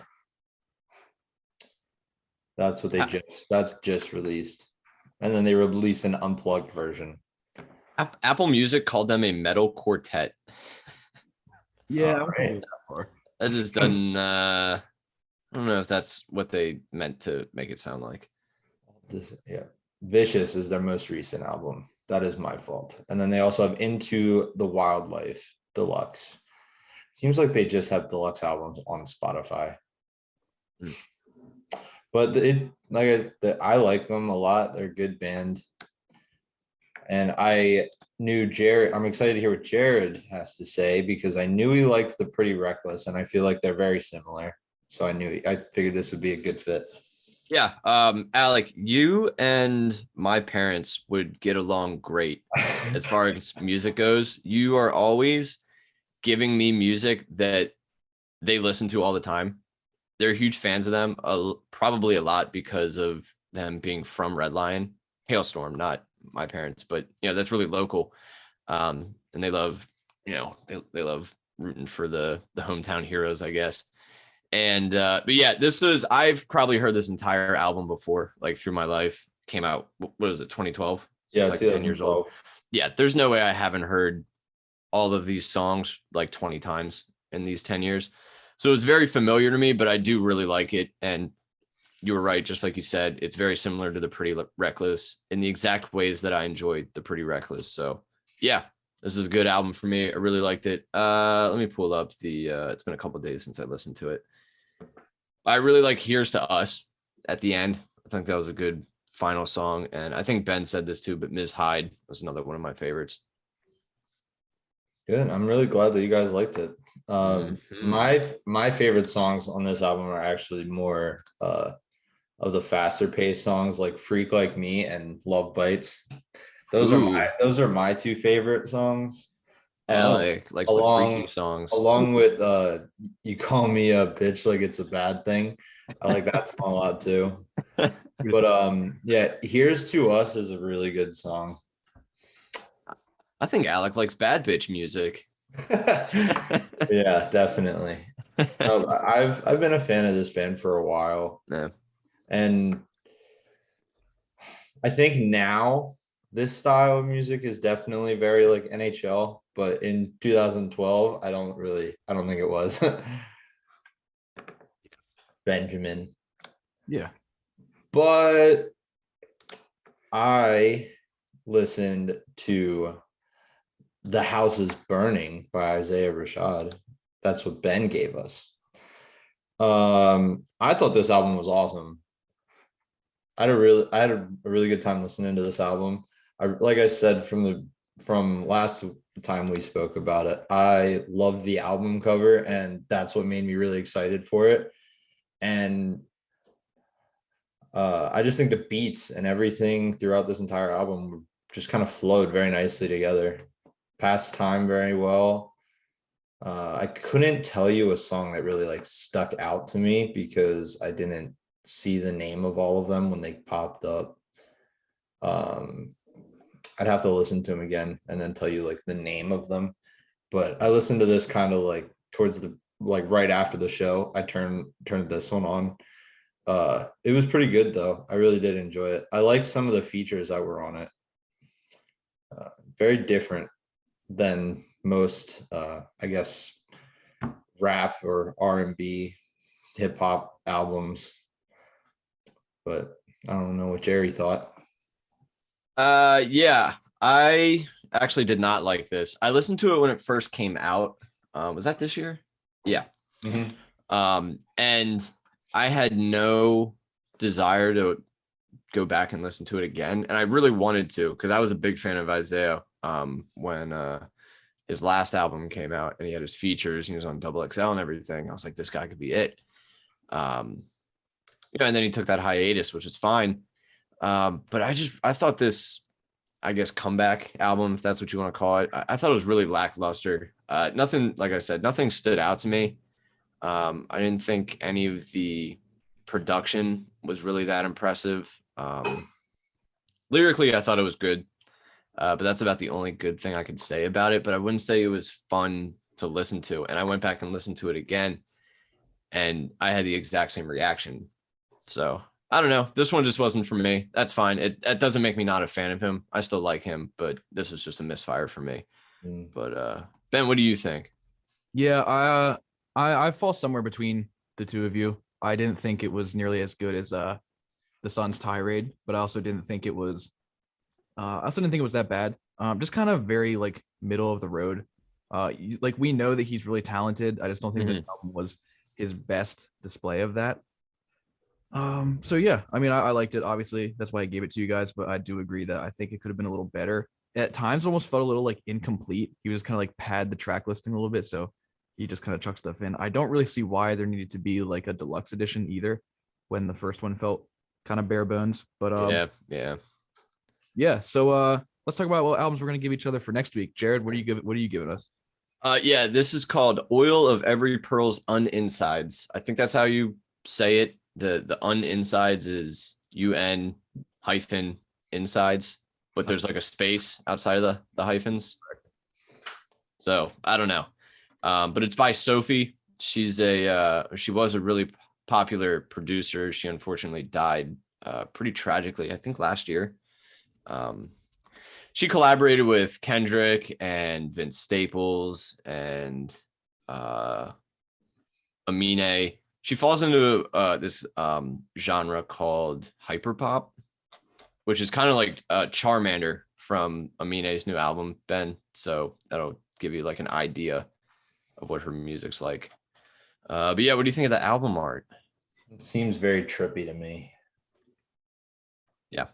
That's what that's just released. And then they released an unplugged version. Apple Music called them a metal quartet. Yeah, All right. that far. That just doesn't I don't know if that's what they meant to make it sound like. Yeah. Vicious is their most recent album. That is my fault. And then they also have Into the Wildlife Deluxe. Seems like they just have deluxe albums on Spotify. Hmm. But I like them a lot. They're a good band. And I knew Jared. I'm excited to hear what Jared has to say because I knew he liked the Pretty Reckless, and I feel like they're very similar. So I figured this would be a good fit. Yeah. Alec, you and my parents would get along great as far as music goes. You are always giving me music that they listen to all the time. They're huge fans of them, probably a lot because of them being from Red Lion, Hailstorm, not my parents, but that's really local. And they love, they love rooting for the hometown heroes, I guess. And but yeah, I've probably heard this entire album before, like through my life. Came out, what was it, 2012? Yeah, it's like 10 years old. Yeah, there's no way I haven't heard all of these songs like 20 times in these 10 years. So it's very familiar to me, but I do really like it. And you were right, just like you said, it's very similar to the Pretty Reckless in the exact ways that I enjoyed the Pretty Reckless. So yeah, this is a good album for me. I really liked it. Let me pull up it's been a couple of days since I listened to it. I really like Here's to Us at the end. I think that was a good final song. And I think Ben said this too, but Ms. Hyde was another one of my favorites. Good. I'm really glad that you guys liked it. Mhm. My favorite songs on this album are actually more of the faster paced songs like Freak Like Me and Love Bites. Those Ooh. are my two favorite songs. Alec likes the freaky songs. Along with You Call Me a Bitch Like It's a Bad Thing. I like that song a lot too. But yeah, Here's to Us is a really good song. I think Alec likes bad bitch music. Yeah, definitely. I've been a fan of this band for a while. Yeah. And I think now this style of music is definitely very like NHL, but in 2012, I don't think it was. Benjamin. Yeah. But I listened to The House is Burning by Isaiah Rashad. That's what Ben gave us. I thought this album was awesome. I had a really good time listening to this album. Like I said from last time we spoke about it, I loved the album cover, and that's what made me really excited for it. And I just think the beats and everything throughout this entire album just kind of flowed very nicely together. Passed time very well. I couldn't tell you a song that really like stuck out to me because I didn't see the name of all of them when they popped up. I'd have to listen to them again and then tell you like the name of them. But I listened to this kind of like towards the like right after the show, I turned this one on. It was pretty good though. I really did enjoy it. I like some of the features that were on it. Very different than most, I guess, rap or R&B hip hop albums. But I don't know what Jerry thought. Yeah, I actually did not like this. I listened to it when it first came out. Was that this year? Yeah. And I had no desire to go back and listen to it again. And I really wanted to, because I was a big fan of Isaiah when his last album came out and he had his features and he was on Double XL and everything. I was like, this guy could be it. And then he took that hiatus, which is fine. But I thought this, I guess, comeback album, if that's what you want to call it, I thought it was really lackluster. Nothing, like I said, nothing stood out to me. I didn't think any of the production was really that impressive. Lyrically, I thought it was good, but that's about the only good thing I could say about it. But I wouldn't say it was fun to listen to. And I went back and listened to it again, and I had the exact same reaction. So I don't know. This one just wasn't for me. That's fine. It doesn't make me not a fan of him. I still like him, but this was just a misfire for me. But Ben, what do you think? Yeah, I fall somewhere between the two of you. I didn't think it was nearly as good as the Suns tirade, but I also didn't think it was that bad. Just kind of very like middle of the road. Like we know that he's really talented. I just don't think this album was his best display of that. So yeah, I mean, I liked it. Obviously, that's why I gave it to you guys. But I do agree that I think it could have been a little better. At times, almost felt a little like incomplete. He was kind of like pad the track listing a little bit, so he just kind of chucked stuff in. I don't really see why there needed to be like a deluxe edition either, when the first one felt kind of bare bones. But yeah. So let's talk about what albums we're gonna give each other for next week. Jared, what are you giving us? Yeah, this is called Oil of Every Pearl's Uninsides. I think that's how you say it. The uninsides is UN hyphen insides, but there's like a space outside of the hyphens. So I don't know. But it's by Sophie. She was a really popular producer. She unfortunately died pretty tragically, I think last year. She collaborated with Kendrick and Vince Staples and Amine. She falls into this genre called hyperpop, which is kind of like Charmander from Amine's new album, Ben. So that'll give you like an idea of what her music's like. But yeah, what do you think of the album art? It seems very trippy to me. Yeah.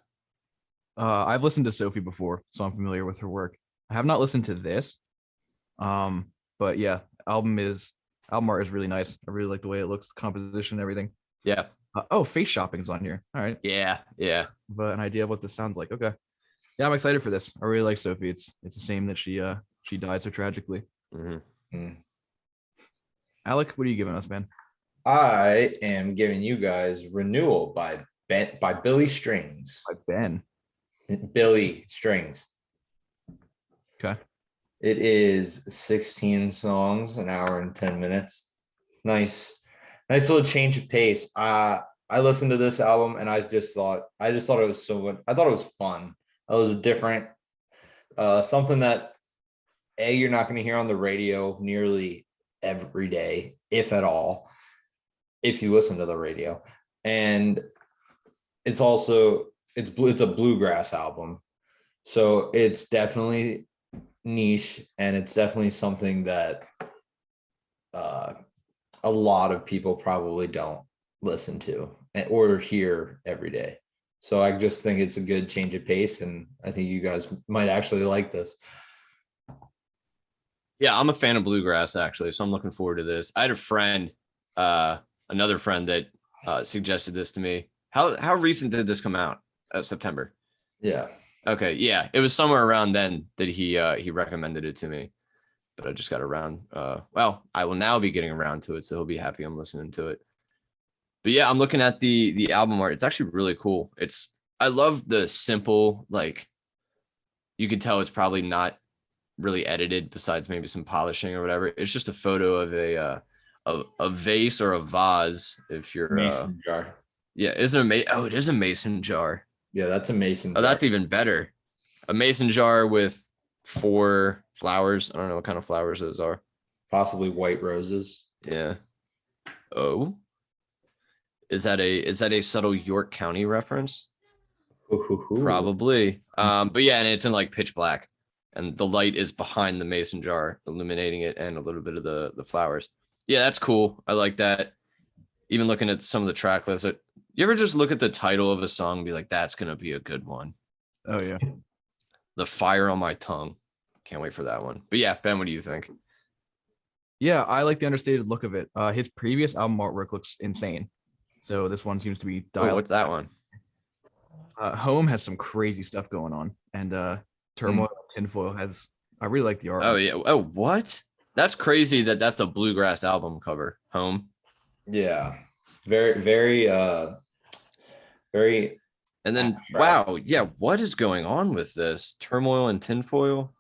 I've listened to Sophie before, so I'm familiar with her work. I have not listened to this. But yeah, album art is really nice. I really like the way it looks, composition, everything. Yeah. Face shopping's on here. All right. Yeah. But an idea of what this sounds like. Okay. Yeah, I'm excited for this. I really like Sophie. It's a shame that she died so tragically. Alec, what are you giving us, man? I am giving you guys Renewal by Billy Strings. By Ben. Billy Strings. Okay. It is 16 songs, an hour and 10 minutes. Nice little change of pace. I listened to this album and I just thought it was so good. I thought it was fun. It was different. Something that you're not going to hear on the radio nearly every day, if at all, if you listen to the radio. And it's a bluegrass album. So it's definitely niche, and it's definitely something that a lot of people probably don't listen to or hear every day. So I just think it's a good change of pace, and I think you guys might actually like this. Yeah, I'm a fan of bluegrass actually, so I'm looking forward to this. I had a friend, another friend that suggested this to me. How recent did this come out? September. Yeah. Okay. Yeah, it was somewhere around then that he recommended it to me, but I just got around. Well, I will now be getting around to it, so he'll be happy I'm listening to it. But yeah, I'm looking at the album art. It's actually really cool. I love the simple, like, you can tell it's probably not really edited besides maybe some polishing or whatever. It's just a photo of a vase or a vase. If you're Mason jar. yeah, isn't it oh, it is a mason jar. Yeah, that's a mason Oh, jar. that's even better. A mason jar with 4 flowers. I don't know what kind of flowers those are. Possibly white roses. Yeah. Oh. Is that a subtle York County reference? Ooh. Probably. But yeah, and it's in like pitch black, and the light is behind the mason jar, illuminating it, and a little bit of the flowers. Yeah, that's cool. I like that. Even looking at some of the track lists, you ever just look at the title of a song and be like, that's gonna be a good one? Oh yeah. The Fire on My Tongue. Can't wait for that one. But yeah, Ben, what do you think? Yeah, I like the understated look of it. His previous album artwork looks insane. So this one seems to be Oh, dialed. what's that one? Home has some crazy stuff going on, and Turmoil Tinfoil has. I really like the art. Oh yeah. Oh, what? That's crazy that's a bluegrass album cover. Home. Yeah. Very, very very And then abstract. wow, yeah, what is going on with this? Turmoil and Tinfoil?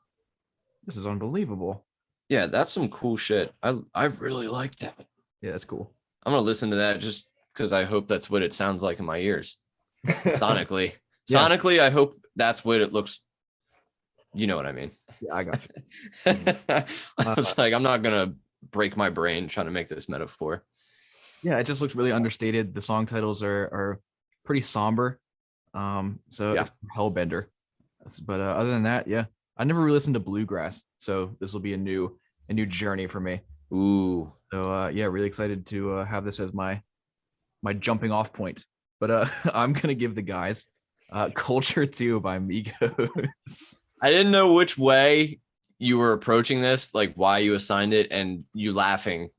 This is unbelievable. Yeah, that's some cool shit. I really like that. Yeah, that's cool. I'm gonna listen to that just because I hope that's what it sounds like in my ears. Sonically. Yeah. Sonically, I hope that's what it looks. You know what I mean. Yeah, I got you. I was like, I'm not gonna break my brain trying to make this metaphor. Yeah, it just looks really understated. The song titles are pretty somber. So Yeah. it's Hellbender. But other than that, yeah, I never really listened to bluegrass, so this will be a new journey for me. Ooh. So yeah, really excited to have this as my jumping off point. But I'm gonna give the guys Culture 2 by Migos. I didn't know which way you were approaching this, like why you assigned it, and you laughing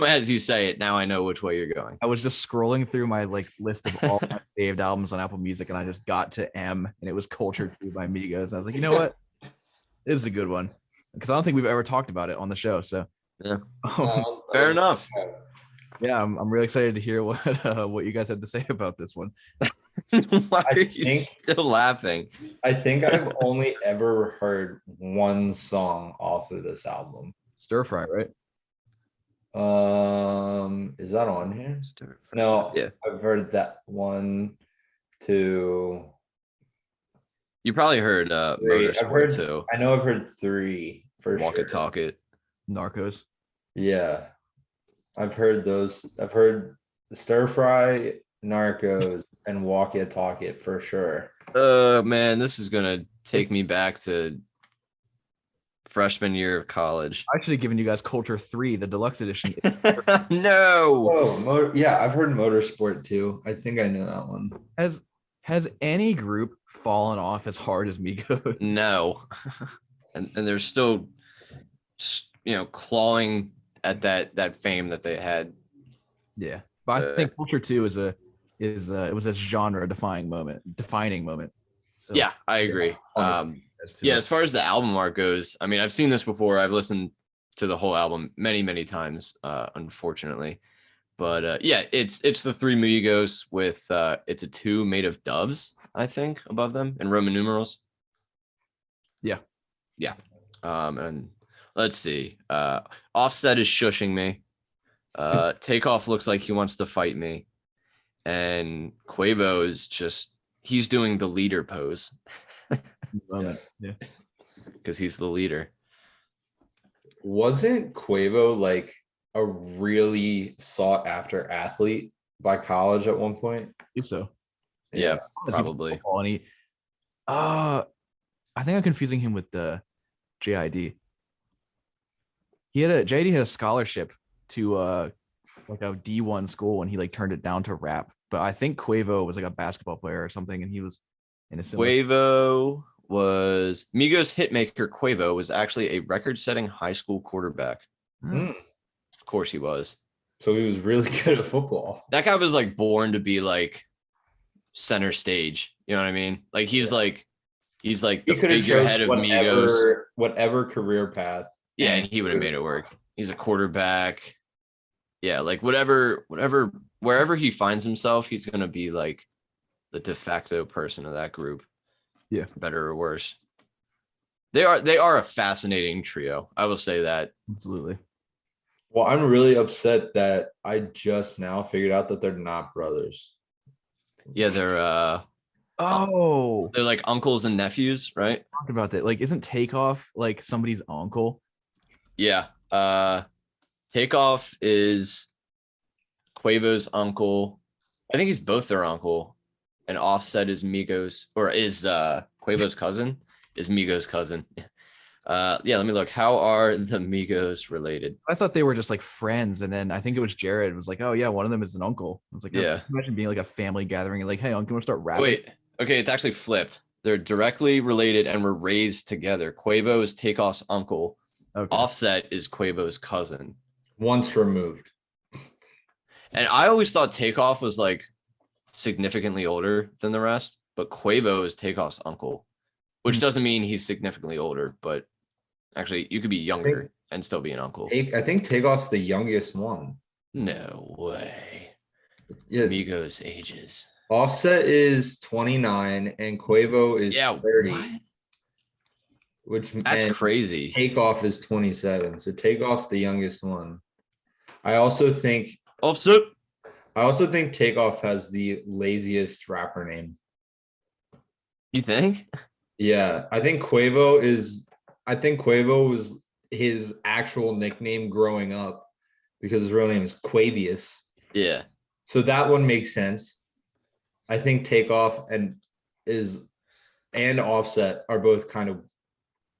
as you say it. Now I know which way you're going. I was just scrolling through my like list of all my saved albums on Apple Music, and I just got to M, and it was Culture 2 by Migos. I was like, you know what? This is a good one because I don't think we've ever talked about it on the show. So Yeah. Fair enough. yeah, I'm really excited to hear what you guys had to say about this one. Why I are you think- still laughing? I think I've only ever heard one song off of this album. Stir fry, right? Is that on here? No, Yeah. I've heard that 1, 2, You probably heard 3. I've Motorsport heard too. I know I've heard 3 for Walk sure. It, Talk It. Narcos. Yeah. I've heard those. I've heard Stir Fry, Narcos, and Walk It, Talk It for sure. Man, this is gonna take me back to freshman year of college. I should have given you guys Culture 3, the deluxe edition. No. Oh, yeah, I've heard Motorsport too. I think I know that one. Has any group fallen off as hard as Migos? No. and they're still clawing at that fame that they had. Yeah, but I think Culture 2 it was a genre defining moment. So, Yeah, I agree. Yeah, as far as the album art goes, I mean, I've seen this before. I've listened to the whole album many times, unfortunately. But yeah, it's the 3 Migos with it's a 2 made of doves, I think, above them in Roman numerals. Yeah. And let's see. Offset is shushing me. Takeoff looks like he wants to fight me. And Quavo is he's doing the leader pose. Yeah. Because he's the leader. Wasn't Quavo like a really sought after athlete by college at one point? I think so. Yeah, probably. And he, I think I'm confusing him with the JID. JID had a scholarship to like a D1 school, and he like turned it down to rap. But I think Quavo was like a basketball player or something, and he was in a similar. Quavo was Migos hitmaker. Quavo was actually a record-setting high school quarterback. Mm. Of course he was. So he was really good at football. That guy was like born to be like center stage. You know what I mean? Like he's like the figurehead of Migos. Whatever career path. Yeah, and he would have made it work. He's a quarterback. Yeah, like wherever he finds himself, he's gonna be like the de facto person of that group. Yeah, for better or worse. They are a fascinating trio. I will say that. Absolutely. Well, I'm really upset that I just now figured out that they're not brothers. Yeah, Oh, they're like uncles and nephews, right? talked about that. Like, isn't Takeoff like somebody's uncle? Yeah. Takeoff is Quavo's uncle. I think he's both their uncle. And Offset is Migos, or is Quavo's cousin? Is Migos' cousin. Yeah, let me look. How are the Migos related? I thought they were just like friends, and then I think it was Jared was like, "Oh yeah, one of them is an uncle." I was like, Yeah. imagine being like a family gathering, and like, "Hey, uncle, want to start rapping?" Wait, okay, it's actually flipped. They're directly related and were raised together. Quavo is Takeoff's uncle. Okay. Offset is Quavo's cousin. Once removed. And I always thought Takeoff was like significantly older than the rest, but Quavo is Takeoff's uncle, which doesn't mean he's significantly older, but actually you could be younger and still be an uncle. I think Takeoff's the youngest one. No way. Yeah, Migos ages. Offset is 29 and Quavo is 30. What? Which That's and crazy. Takeoff is 27. So Takeoff's the youngest one. I also think Offset. Takeoff has the laziest rapper name. You think? Yeah, I think Quavo was his actual nickname growing up because his real name is Quavius. Yeah. So that one makes sense. I think Takeoff and Offset are both kind of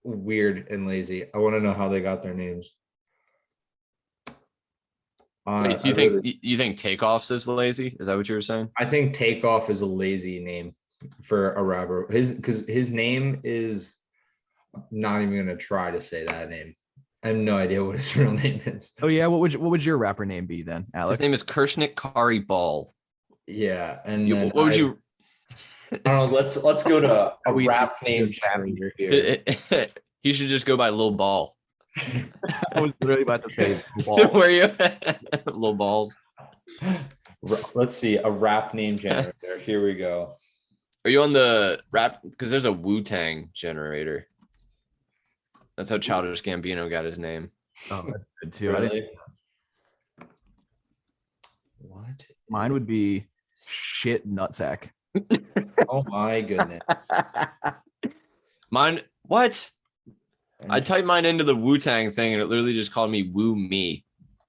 weird and lazy. I want to know how they got their names. Wait, so you think Takeoff's is lazy? Is that what you were saying? I think Takeoff is a lazy name for a rapper. His name is, I'm not even gonna try to say that name. I have no idea what his real name is. Oh yeah, what would your rapper name be then, Alex? His name is Kershnik Kari Ball. Yeah, and then what would you? I don't know. Let's go to a rap name generator here. He should just go by Lil Ball. I was literally about to say Where you? Lil Balls. Let's see, a rap name generator. Here we go. Are you on the rap? Because there's a Wu-Tang generator. That's how Childish Gambino got his name. Oh, that's good too. Really? What? Mine would be shit nutsack. Oh my goodness. Mine, what? I typed mine into the Wu-Tang thing and it literally just called me Woo Me.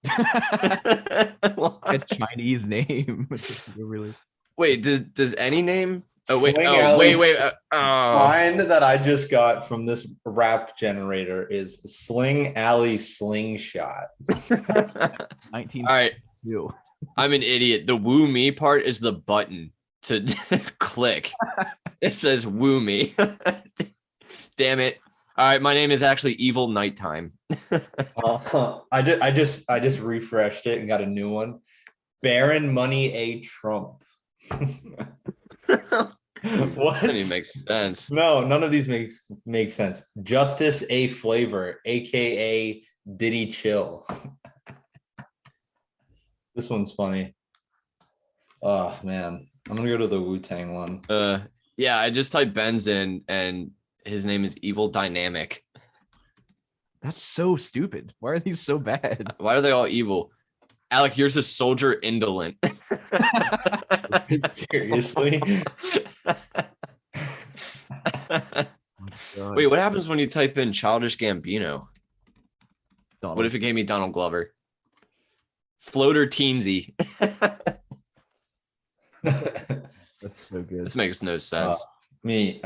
A Chinese name. Really? Wait, does any name? Oh wait, Sling wait. Mine that I just got from this rap generator is Sling Alley Slingshot. 19. All right, Two. I'm an idiot. The Woo Me part is the button to click. It says Woo Me. Damn it. All right, my name is actually Evil Nighttime. I just refreshed it and got a new one. Baron Money A Trump. What? Doesn't even make sense. No, none of these make sense. Justice A Flavor, aka Diddy Chill. This one's funny. Oh man, I'm gonna go to the Wu-Tang one. Yeah, I just typed Ben's in and his name is Evil Dynamic. That's so stupid. Why are these so bad? Why are they all evil? Alec, yours is Soldier Indolent. Seriously? Wait, what happens when you type in Childish Gambino? Donald. What if it gave me Donald Glover? Floater Teensy. That's so good. This makes no sense. I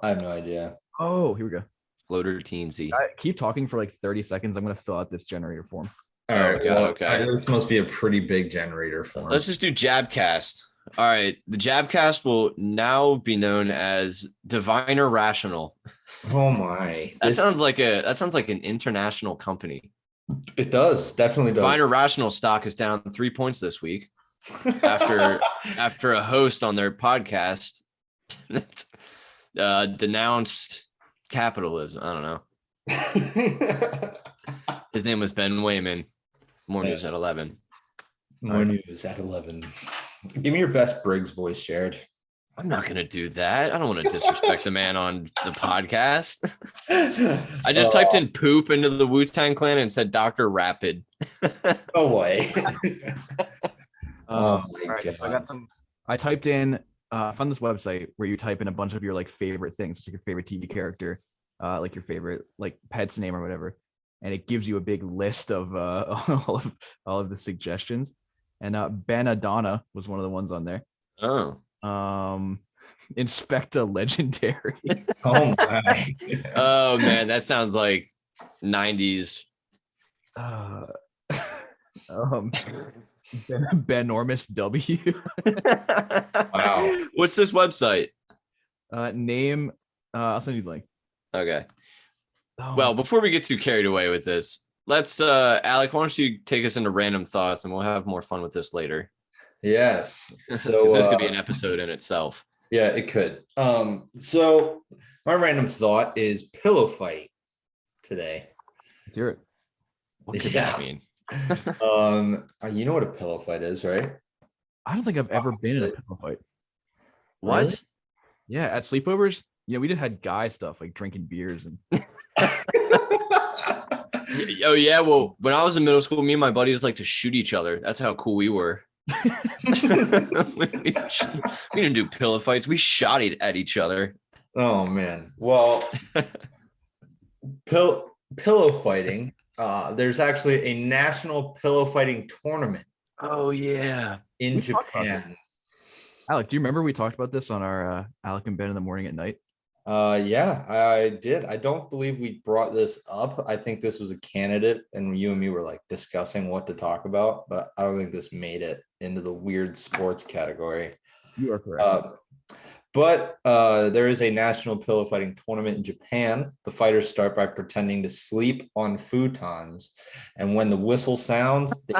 have no idea. Oh, here we go. Floater Teensy. Keep talking for like 30 seconds. I'm gonna fill out this generator form. All right, God, okay. This must be a pretty big generator form. Let's just do Jabcast. All right, the Jabcast will now be known as Diviner Rational. Oh my! That sounds like an international company. It does, definitely does. Diviner Rational stock is down 3 points this week after a host on their podcast denounced capitalism. I don't know. His name was Ben Wayman. More news at 11. More news at 11. Give me your best Briggs voice, Jared. I'm not gonna do that. I don't want to disrespect the man on the podcast. I just typed in poop into the Wu-Tang Clan and said Dr. Rapid. No way. All my right, so I God. got some. I typed in. I found this website where you type in a bunch of your like favorite things, it's like your favorite TV character, like your favorite like pet's name or whatever, and it gives you a big list of all of the suggestions. And Ben Adana was one of the ones on there. Oh. Inspector Legendary. Oh my. Oh man, that sounds like 90s. Um, Benormous W. Wow. What's this website? Name. I'll send you the link. Okay. Oh, Well, before we get too carried away with this, let's Alec, why don't you take us into random thoughts and we'll have more fun with this later. Yes. 'Cause So this could be an episode in itself. yeah, it could. So my random thought is pillow fight today. let's hear it. What could Yeah. that mean? You know what a pillow fight is, right? I don't think I've ever been in a pillow fight. What? Really? Yeah, at sleepovers, we just had guy stuff like drinking beers and Oh yeah, well, when I was in middle school, me and my buddies like to shoot each other. That's how cool we were. We didn't do pillow fights. We shot it at each other. Oh man. Well, pillow fighting. There's actually a national pillow fighting tournament Oh yeah. in We talked about this. Japan. Alec, do you remember we talked about this on our Alec and Ben in the morning at night? Yeah, I did. I don't believe we brought this up. I think this was a candidate, and you and me were like discussing what to talk about, but I don't think this made it into the weird sports category. You are correct. But there is a national pillow fighting tournament in Japan. The fighters start by pretending to sleep on futons. And when the whistle sounds, they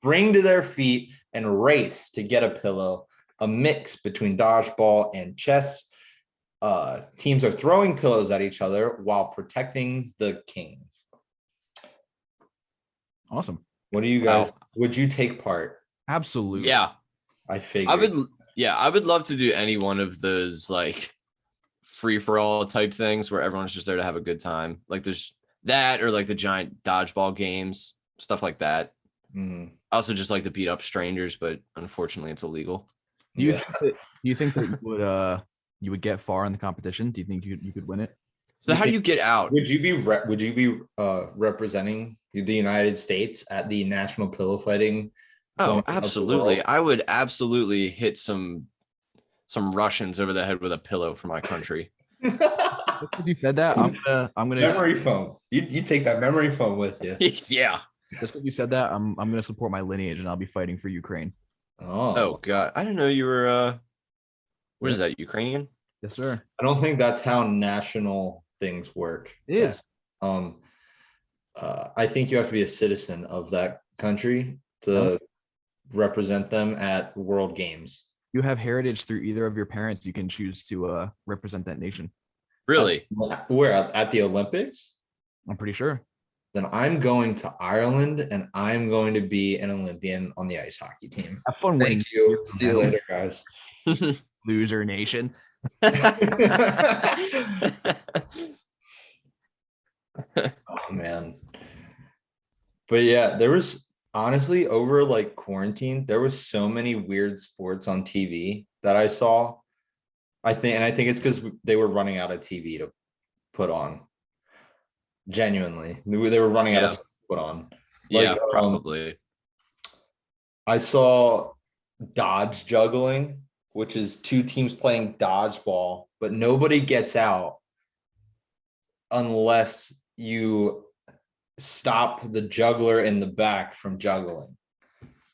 spring to their feet and race to get a pillow, a mix between dodgeball and chess. Teams are throwing pillows at each other while protecting the king. Awesome. What do you guys, would you take part? Absolutely. Yeah. I figured. I would love to do any one of those like free for all type things where everyone's just there to have a good time. Like there's that or like the giant dodgeball games, stuff like that. Mhm. I also just like to beat up strangers, but unfortunately it's illegal. Do you Yeah. think that you would get far in the competition? Do you think you could win it? So how do you get out? Would you be representing the United States at the National Pillow Fighting? Oh, tournament of the absolutely. world? I would absolutely hit some Russians over the head with a pillow for my country. If you said that, I'm gonna Memory foam. You take that memory foam with you. Yeah. just when you said that, I'm gonna support my lineage and I'll be fighting for Ukraine. Oh God. I didn't know you were what is that, Ukrainian? Yes, sir. I don't think that's how national things work. It is. I think you have to be a citizen of that country to represent them at World Games. You have heritage through either of your parents. You can choose to represent that nation. Really? Where at the Olympics? I'm pretty sure. Then I'm going to Ireland and I'm going to be an Olympian on the ice hockey team. Have fun winning. Thank you. See you later, guys. Loser nation. Oh man. But yeah, there was honestly over like quarantine, there was so many weird sports on TV that I saw. I think it's because they were running out of TV to put on. Genuinely, they were running out of stuff to put on. Yeah, Like, probably. I saw dodge juggling, which is two teams playing dodgeball, but nobody gets out unless you stop the juggler in the back from juggling.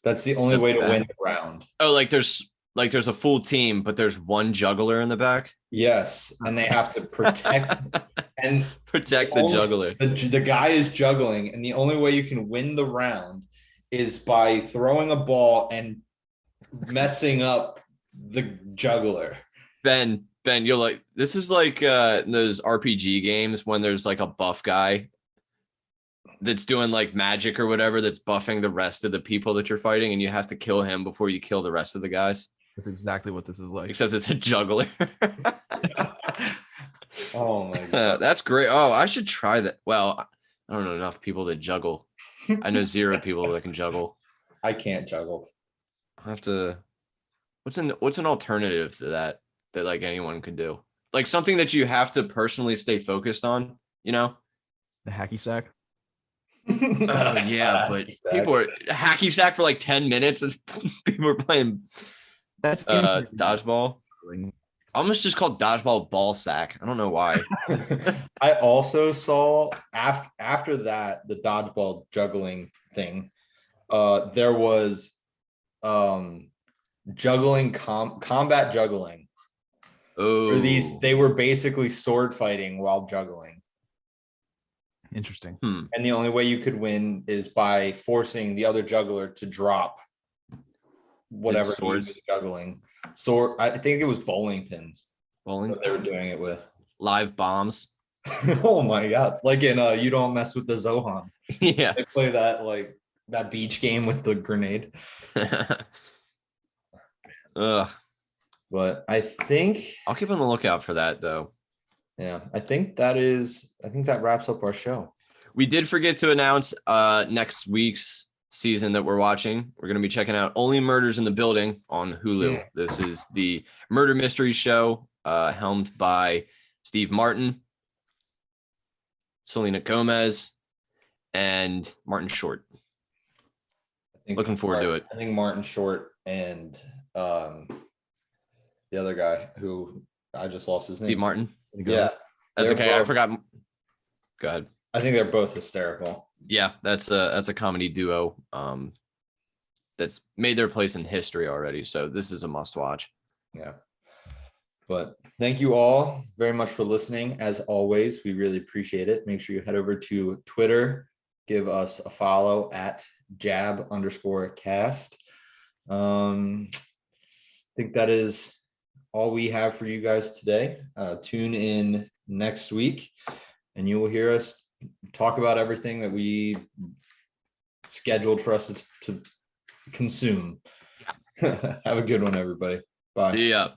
That's the only way to win the round. Oh, like there's a full team, but there's one juggler in the back. Yes, and they have to protect and Protect the only- juggler. The guy is juggling, and the only way you can win the round is by throwing a ball and messing up the juggler. Ben, you're like, this is like those RPG games when there's like a buff guy that's doing like magic or whatever that's buffing the rest of the people that you're fighting, and you have to kill him before you kill the rest of the guys. That's exactly what this is like. except it's a juggler. Oh my god. That's great. Oh, I should try that. Well, I don't know enough people that juggle. I know 0 people that can juggle. I can't juggle. I have to. What's an alternative to that like anyone could do? Like something that you have to personally stay focused on. You know? The hacky sack. Oh yeah, but people are hacky sack for like 10 minutes. As people are playing That's dodgeball. Almost just called dodgeball ball sack. I don't know why. I also saw after that the dodgeball juggling thing. There was juggling combat juggling. Oh, They were basically sword fighting while juggling. Interesting. And the only way you could win is by forcing the other juggler to drop whatever he swords? was juggling. So I think it was bowling pins bowling. that they were doing it with. Live bombs. Oh my god. Like in You Don't Mess with the Zohan. Yeah. They play that like that beach game with the grenade. Ugh. But I think I'll keep on the lookout for that though. yeah, I think that wraps up our show. We did forget to announce next week's season that we're watching. We're going to be checking out Only Murders in the Building on Hulu. Yeah. This is the murder mystery show helmed by Steve Martin, Selena Gomez, and Martin Short. I think Looking forward to it. I think Martin Short and the other guy who I just lost his name. Steve Martin. Yeah. That's They're okay. I both- forgot. Go ahead. I think they're both hysterical. Yeah, that's a comedy duo that's made their place in history already. So this is a must watch. Yeah. But thank you all very much for listening. As always, we really appreciate it. Make sure you head over to Twitter, give us a follow at @jab_cast. I think that is all we have for you guys today. Tune in next week and you will hear us talk about everything that we scheduled for us to consume. Have a good one, everybody. Bye. Yeah.